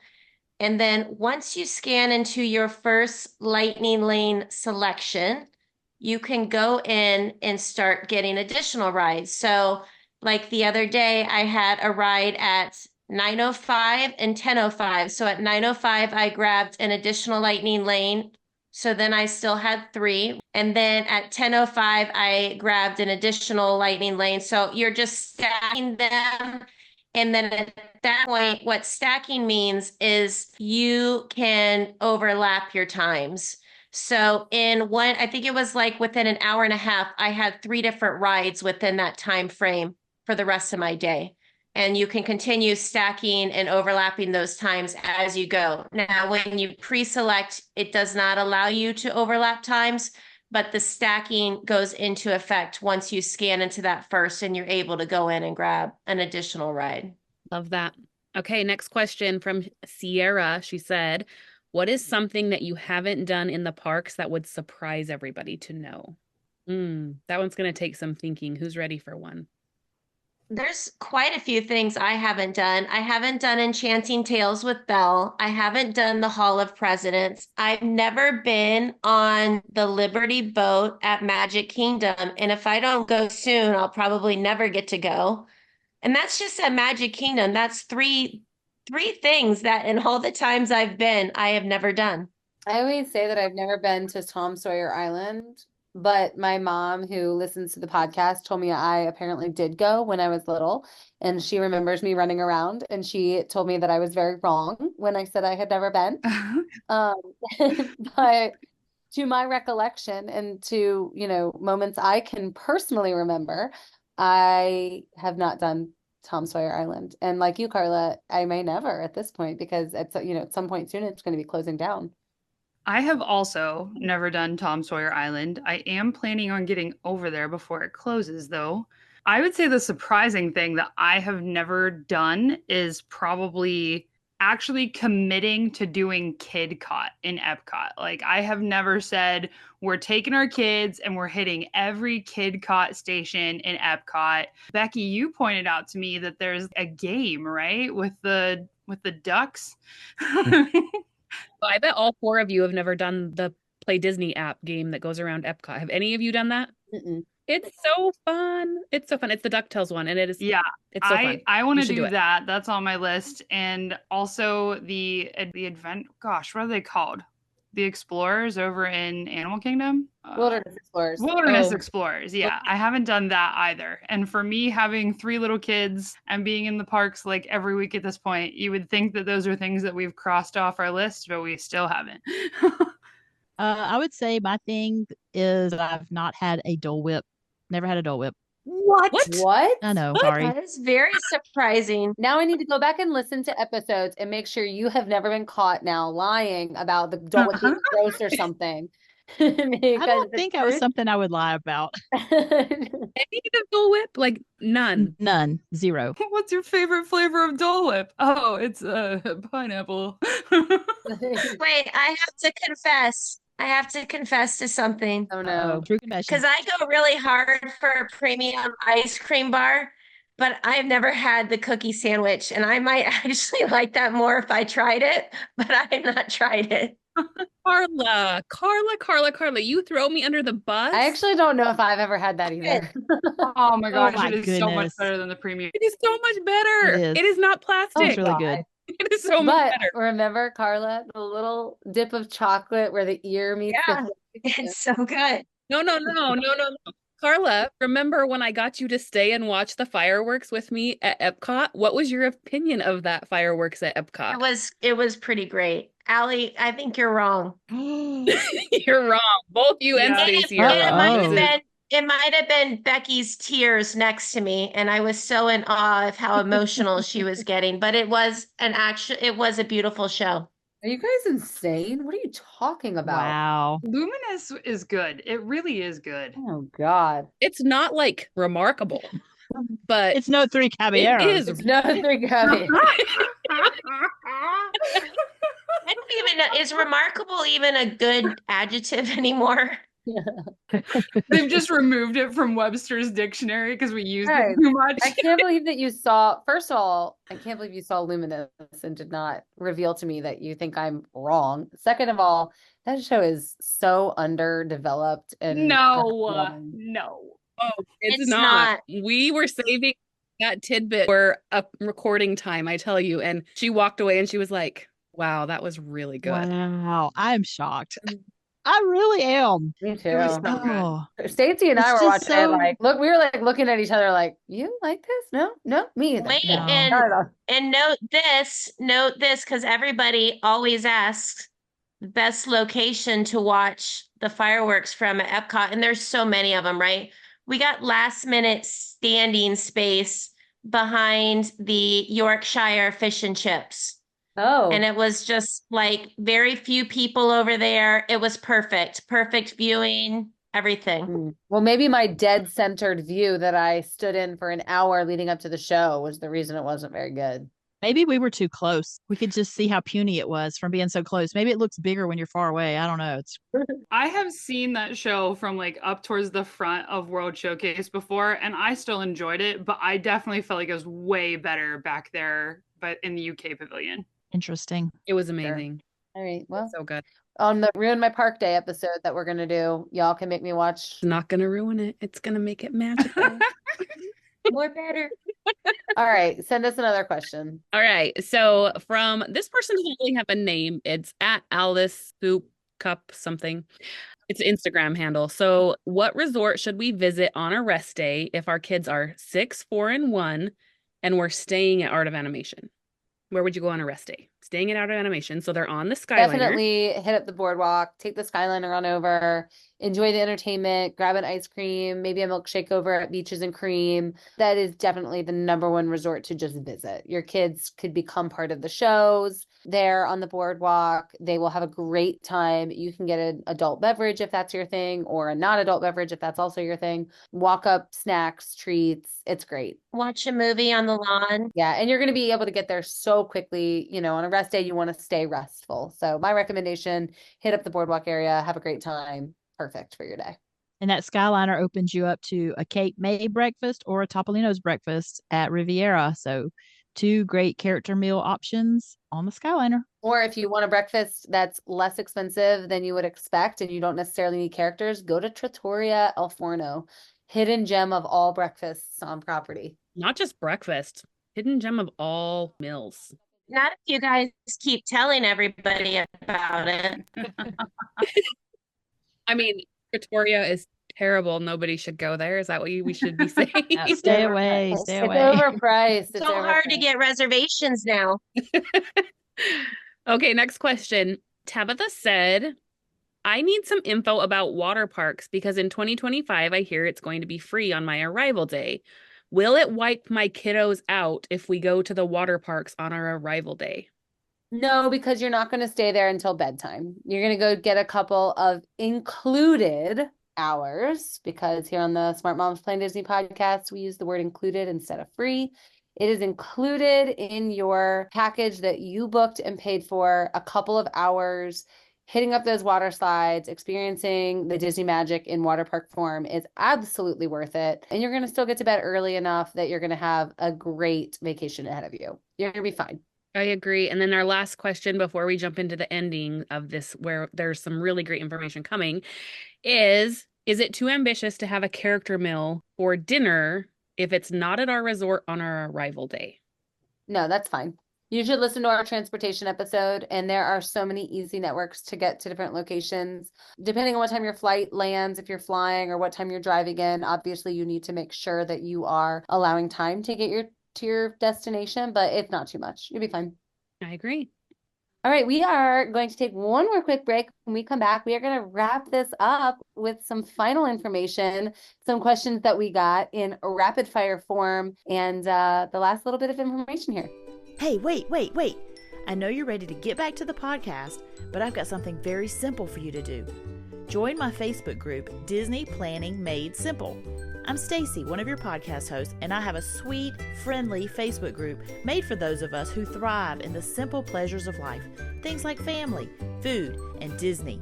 And then once you scan into your first lightning lane selection, you can go in and start getting additional rides. So like the other day, I had a ride at 9:05 and 10:05. So at 9:05, I grabbed an additional lightning lane. So then I still had 3. And then at 10:05, I grabbed an additional lightning lane. So you're just stacking them. And then at that point, what stacking means is you can overlap your times. So in one, I think it was like within an hour and a half, I had 3 different rides within that time frame for the rest of my day. And you can continue stacking and overlapping those times as you go. Now, when you pre-select, it does not allow you to overlap times, but the stacking goes into effect once you scan into that first and you're able to go in and grab an additional ride. Love that. Okay, next question from Sierra. She said, what is something that you haven't done in the parks that would surprise everybody to know? That one's going to take some thinking. Who's ready for one? There's quite a few things I haven't done. I haven't done Enchanting Tales with Belle. I haven't done the Hall of Presidents. I've never been on the Liberty boat at Magic Kingdom. And if I don't go soon, I'll probably never get to go. And that's just at Magic Kingdom. That's three things that in all the times I've been, I have never done. I always say that I've never been to Tom Sawyer Island, but my mom, who listens to the podcast, told me I apparently did go when I was little, and she remembers me running around, and she told me that I was very wrong when I said I had never been. But to my recollection and to, moments I can personally remember, I have not done Tom Sawyer Island. And like you, Karla, I may never at this point because at some point soon it's going to be closing down. I have also never done Tom Sawyer Island. I am planning on getting over there before it closes, though. I would say the surprising thing that I have never done is probably actually committing to doing KidCot in Epcot. Like, I have never said, we're taking our kids and we're hitting every KidCot station in Epcot. Becki, you pointed out to me that there's a game, right? With the ducks. I bet all 4 of you have never done the Play Disney app game that goes around Epcot. Have any of you done that? Mm-mm. It's so fun. It's so fun. It's the DuckTales one, and it's so fun. I want to do that. That's on my list. And also the event. Gosh, what are they called? The Explorers over in Animal Kingdom? Wilderness Explorers. Wilderness Explorers. Yeah, I haven't done that either. And for me, having 3 little kids and being in the parks like every week at this point, you would think that those are things that we've crossed off our list, but we still haven't. I would say my thing is that I've not had a Dole Whip. Never had a Dole Whip. What? I know. What? Sorry. That is very surprising. Now I need to go back and listen to episodes and make sure you have never been caught now lying about the Dole Whip being gross or something. I don't think that was something I would lie about. Any of Dole Whip? Like none. None. 0. What's your favorite flavor of Dole Whip? Oh, it's pineapple. Wait, I have to confess to something. Oh no. True confession. Because I go really hard for a premium ice cream bar, but I've never had the cookie sandwich, and I might actually like that more if I tried it, but I have not tried it. Karla, you throw me under the bus. I actually don't know if I've ever had that either. Oh my gosh, my it is so much better than the premium. It is so much better. It is not plastic. Oh, it's really good. It is so much better. Remember, Karla, the little dip of chocolate where the ear meets the it's so good. No. Karla, remember when I got you to stay and watch the fireworks with me at Epcot? What was your opinion of that fireworks at Epcot? It was pretty great. Allie, I think you're wrong. You're wrong. Both you and Stacy are wrong. It might have been Becki's tears next to me, and I was so in awe of how emotional she was getting. But it was a beautiful show. Are you guys insane? What are you talking about? Wow. Luminous is good. It really is good. Oh God. It's not like remarkable, but it's no 3 Caballeros. It is. It's no 3 Caballeros. I don't even know. Is remarkable even a good adjective anymore? They've just removed it from Webster's dictionary because we used it too much. I can't believe that you saw, first of all, I can't believe you saw Luminous and did not reveal to me that you think I'm wrong. Second of all, that show is so underdeveloped and no. Oh, it's not. We were saving that tidbit for a recording time, I tell you. And she walked away and she was like, wow, that was really good. Wow. I'm shocked. I really am. Me too. It was so good. Stacy and I were watching it like, we were like looking at each other like, you like this? No, me either. Wait, no. And note this, because everybody always asks the best location to watch the fireworks from at Epcot, and there's so many of them, right? We got last minute standing space behind the Yorkshire fish and chips. Oh. And it was just like very few people over there. It was perfect viewing, everything. Well, maybe my dead centered view that I stood in for an hour leading up to the show was the reason it wasn't very good. Maybe we were too close. We could just see how puny it was from being so close. Maybe it looks bigger when you're far away. I don't know. It's I have seen that show from like up towards the front of World Showcase before, and I still enjoyed it, but I definitely felt like it was way better back there, but in the UK pavilion. interesting. It was amazing. All right. Well, So good. on the Ruin My Park Day episode that we're going to do, y'all can make me watch. It's not going to ruin it. It's going to make it magical. More better. All right. Send us another question. All right. So from this person doesn't really have a name. It's at Alice Soup Cup something. It's an Instagram handle. So what resort should we visit on a rest day if our kids are 6, 4, and 1 and we're staying at Art of Animation? Where would you go on a rest day? Staying at Art of Animation. So they're on the Skyliner. Definitely hit up the boardwalk, take the Skyliner on over, enjoy the entertainment, grab an ice cream, maybe a milkshake over at Beaches and Cream. That is definitely the number one resort to just visit. Your kids could become part of the shows there on the boardwalk. They will have a great time. You can get an adult beverage if that's your thing, or a non-adult beverage if that's also your thing. Walk up, snacks, treats. It's great. Watch a movie on the lawn. Yeah, and you're going to be able to get there so quickly. You know, on a rest day, you want to stay restful. So my recommendation, hit up the boardwalk area, have a great time. Perfect for your day. And that Skyliner opens you up to a Cape May breakfast or a Topolino's breakfast at Riviera. So 2 great character meal options on the Skyliner. Or if you want a breakfast that's less expensive than you would expect and you don't necessarily need characters, go to Trattoria El Forno, hidden gem of all breakfasts on property. Not just breakfast, hidden gem of all meals. Not if you guys keep telling everybody about it. I mean, Pretoria is terrible. Nobody should go there. Is that what we should be saying? Stay away. Stay away. It's overpriced. It's so hard to get reservations now. Okay, next question. Tabitha said, I need some info about water parks because in 2025, I hear it's going to be free on my arrival day. Will it wipe my kiddos out if we go to the water parks on our arrival day? No, because you're not going to stay there until bedtime. You're going to go get a couple of included hours because here on the Smart Moms Plan Disney podcast, we use the word included instead of free. It is included in your package that you booked and paid for. A couple of hours hitting up those water slides, experiencing the Disney magic in water park form is absolutely worth it. And you're going to still get to bed early enough that you're going to have a great vacation ahead of you. You're going to be fine. I agree. And then our last question before we jump into the ending of this, where there's some really great information coming, is it too ambitious to have a character meal for dinner if it's not at our resort on our arrival day? No, that's fine. You should listen to our transportation episode, and there are so many easy networks to get to different locations. Depending on what time your flight lands, if you're flying or what time you're driving in, obviously you need to make sure that you are allowing time to get to your destination, but it's not too much. You'll be fine. I agree. All right, we are going to take one more quick break. When we come back, we are going to wrap this up with some final information, some questions that we got in rapid fire form, and the last little bit of information here. Hey, wait. I know you're ready to get back to the podcast, but I've got something very simple for you to do. Join my Facebook group, Disney Planning Made Simple. I'm Stacy, one of your podcast hosts, and I have a sweet, friendly Facebook group made for those of us who thrive in the simple pleasures of life, things like family, food, and Disney.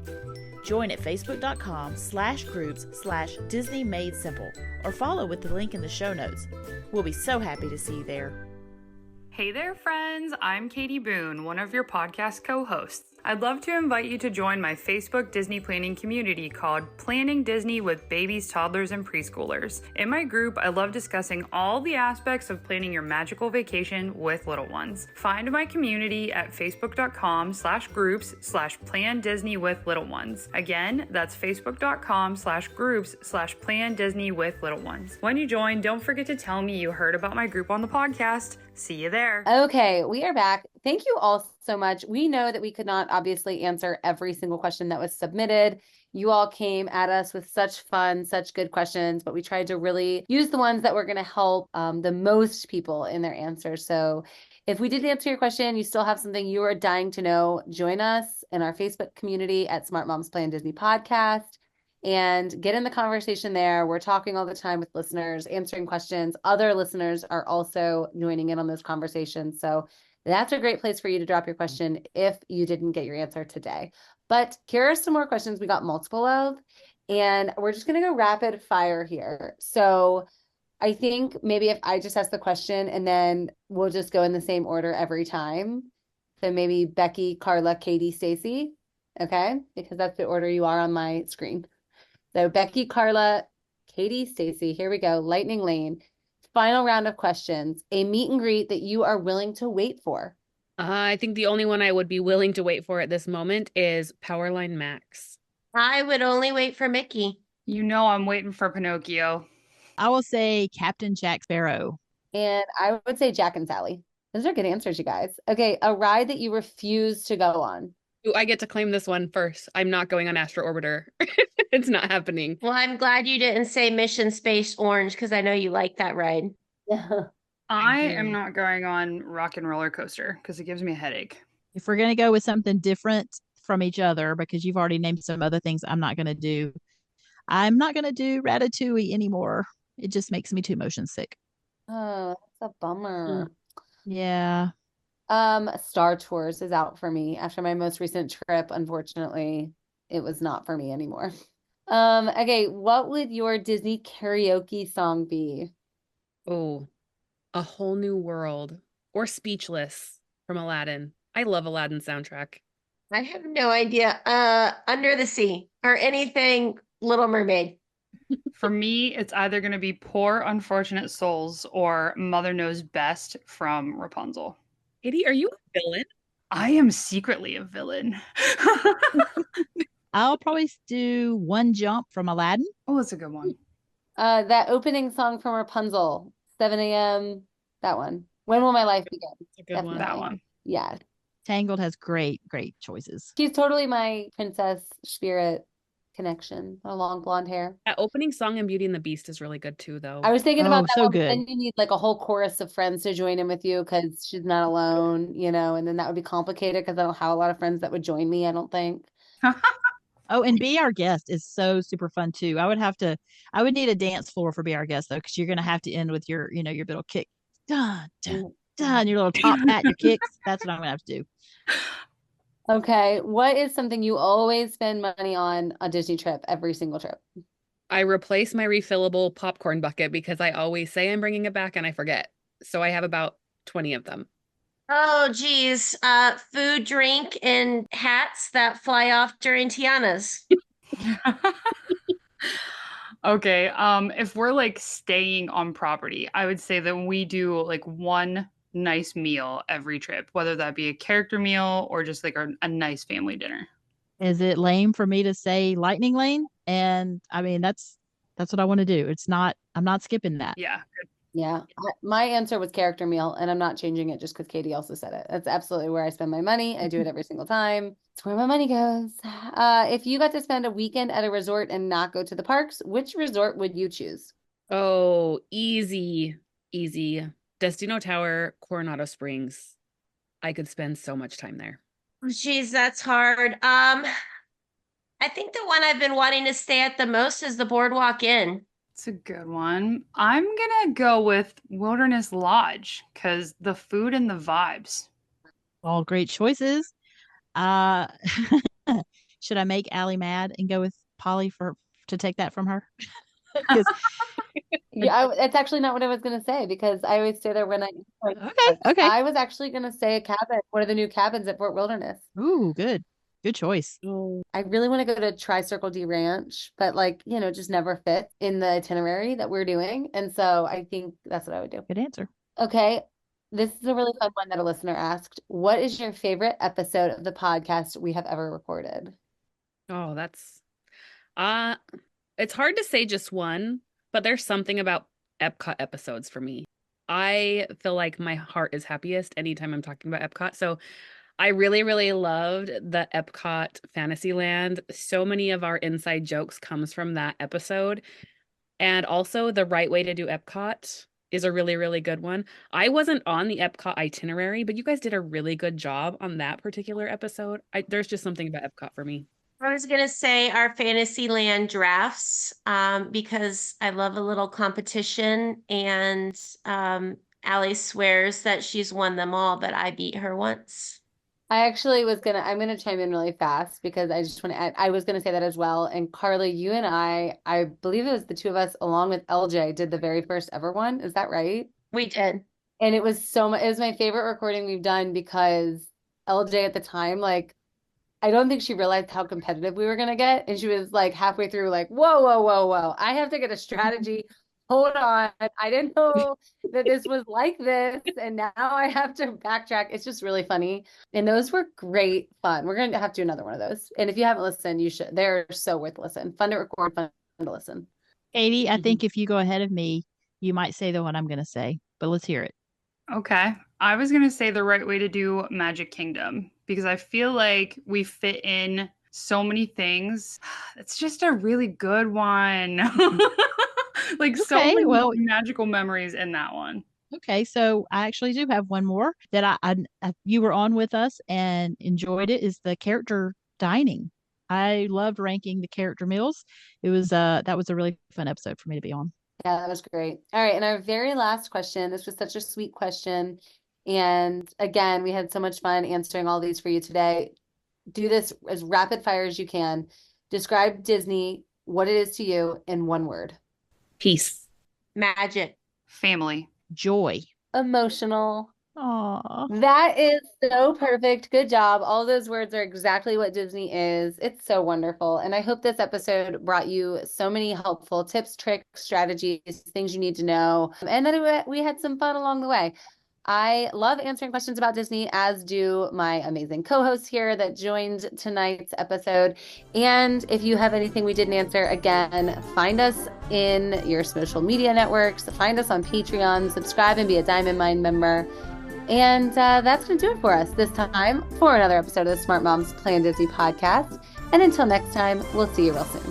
Join at facebook.com/groups/Disney Made Simple or follow with the link in the show notes. We'll be so happy to see you there. Hey there, friends. I'm Katie Boone, one of your podcast co-hosts. I'd love to invite you to join my Facebook Disney planning community called Planning Disney with Babies, Toddlers, and Preschoolers. In my group, I love discussing all the aspects of planning your magical vacation with little ones. Find my community at facebook.com/groups/Plan Disney with Little Ones. Again, that's facebook.com/groups/Plan Disney with Little Ones. When you join, don't forget to tell me you heard about my group on the podcast. See you there. Okay, we are back. Thank you all so much. We know that we could not obviously answer every single question that was submitted. You all came at us with such fun, such good questions, but we tried to really use the ones that were going to help the most people in their answers. So if we didn't answer your question, you still have something you are dying to know, join us in our Facebook community at Smart Moms Plan Disney Podcast and get in the conversation there. We're talking all the time with listeners, answering questions. Other listeners are also joining in on those conversations. So That's a great place for you to drop your question if you didn't get your answer today. But here are some more questions we got multiple of, and we're just going to go rapid fire here. So I think maybe if I just ask the question and then we'll just go in the same order every time. So maybe Becki, Karla, Katie, Stacy. Okay, because that's the order you are on my screen. So Becki, Karla, Katie, Stacy. Here we go. Lightning lane. Final round of questions. A meet and greet that you are willing to wait for. I think the only one I would be willing to wait for at this moment is Powerline Max. I would only wait for Mickey. You know I'm waiting for Pinocchio. I will say Captain Jack Sparrow. And I would say Jack and Sally. Those are good answers, you guys. Okay, a ride that you refuse to go on. Ooh, I get to claim this one first. I'm not going on Astro Orbiter. It's not happening. Well, I'm glad you didn't say Mission Space Orange because I know you like that ride. I am not going on Rock and Roller Coaster because it gives me a headache. If we're going to go with something different from each other, because you've already named some other things I'm not going to do, I'm not going to do Ratatouille anymore. It just makes me too motion sick. Oh, that's a bummer. Yeah. Star Tours is out for me after my most recent trip. Unfortunately, it was not for me anymore. Okay, what would your Disney karaoke song be? Oh, A Whole New World or Speechless from Aladdin. I love Aladdin soundtrack. I have no idea. Under the Sea or anything Little Mermaid. For me, it's either going to be Poor Unfortunate Souls or Mother Knows Best from Rapunzel. Katie, are you a villain? I am secretly a villain. I'll probably do One Jump from Aladdin. Oh, that's a good one. That opening song from Rapunzel, 7 a.m. That one. When Will My Life Begin? That's a good one. That one. Yeah. Tangled has great choices. She's totally my princess spirit connection. Her long blonde hair. That opening song in Beauty and the Beast is really good too, though. I was thinking about that so one, but good. then you need like a whole chorus of friends to join in with you because she's not alone, and then that would be complicated because I don't have a lot of friends that would join me, I don't think. Oh, and Be Our Guest is so super fun too. I would need a dance floor for Be Our Guest though, because you're gonna have to end with your little kick. Dun, dun, dun, your little top hat, your kicks. That's what I'm gonna have to do. Okay. What is something you always spend money on a Disney trip, every single trip? I replace my refillable popcorn bucket because I always say I'm bringing it back and I forget. So I have about 20 of them. Oh, geez. Food, drink, and hats that fly off during Tiana's. Okay. If we're like staying on property, I would say that we do like one nice meal every trip, whether that be a character meal or just like a nice family dinner. Is it lame for me to say Lightning Lane? And I mean that's what I want to do. I'm not skipping that. Yeah. Yeah. My answer was character meal, and I'm not changing it just because Katie also said it. That's absolutely where I spend my money. I do it every single time. It's where my money goes. If you got to spend a weekend at a resort and not go to the parks, which resort would you choose? Oh, easy. Destino Tower, Coronado Springs. I could spend so much time there. Geez, that's hard. I think the one I've been wanting to stay at the most is the Boardwalk Inn. It's a good one. I'm gonna go with Wilderness Lodge because the food and the vibes. All great choices. Should I make Allie mad and go with Polly to take that from her? Yeah, it's actually not what I was going to say because I always stay there when I. Okay. I was actually going to say a cabin, one of the new cabins at Fort Wilderness. Ooh, good choice. I really want to go to Tri-Circle D Ranch, but just never fit in the itinerary that we're doing, and so I think that's what I would do. Good answer. Okay, this is a really fun one that a listener asked. What is your favorite episode of the podcast we have ever recorded? Oh, that's it's hard to say just one, but there's something about Epcot episodes for me. I feel like my heart is happiest anytime I'm talking about Epcot. So I really, really loved the Epcot Fantasyland. So many of our inside jokes comes from that episode. And also the right way to do Epcot is a really, really good one. I wasn't on the Epcot itinerary, but you guys did a really good job on that particular episode. There's just something about Epcot for me. I was going to say our Fantasyland drafts because I love a little competition and Allie swears that she's won them all, but I beat her once. I actually I'm gonna chime in really fast because I just want to add, I was gonna say that as well. And Karla, you and I believe it was the two of us along with LJ did the very first ever one. Is that right? We did. And it was it was my favorite recording we've done because LJ at the time, like, I don't think she realized how competitive we were gonna get. And she was like halfway through, like, whoa, whoa, whoa, whoa. I have to get a strategy. Hold on. I didn't know that this was like this. And now I have to backtrack. It's just really funny. And those were great fun. We're going to have to do another one of those. And if you haven't listened, you should. They're so worth listen. Fun to record, fun to listen. Katie, I think if you go ahead of me, you might say the one I'm going to say, but let's hear it. Okay. I was going to say the right way to do Magic Kingdom because I feel like we fit in so many things. It's just a really good one. Like so many magical memories in that one. Okay, so I actually do have one more that I you were on with us and enjoyed it is the character dining. I loved ranking the character meals. It was that was a really fun episode for me to be on. Yeah, that was great. All right, and our very last question. This was such a sweet question. And again, we had so much fun answering all these for you today. Do this as rapid fire as you can. Describe Disney, what it is to you in one word. Peace. Magic. Family. Joy. Emotional. Aww. That is so perfect. Good job. All those words are exactly what Disney is. It's so wonderful. And I hope this episode brought you so many helpful tips, tricks, strategies, things you need to know, and that we had some fun along the way. I love answering questions about Disney, as do my amazing co-hosts here that joined tonight's episode. And if you have anything we didn't answer, again, find us in your social media networks, find us on Patreon, subscribe and be a Diamond Mine member. And that's going to do it for us this time for another episode of the Smart Moms Plan Disney podcast. And until next time, we'll see you real soon.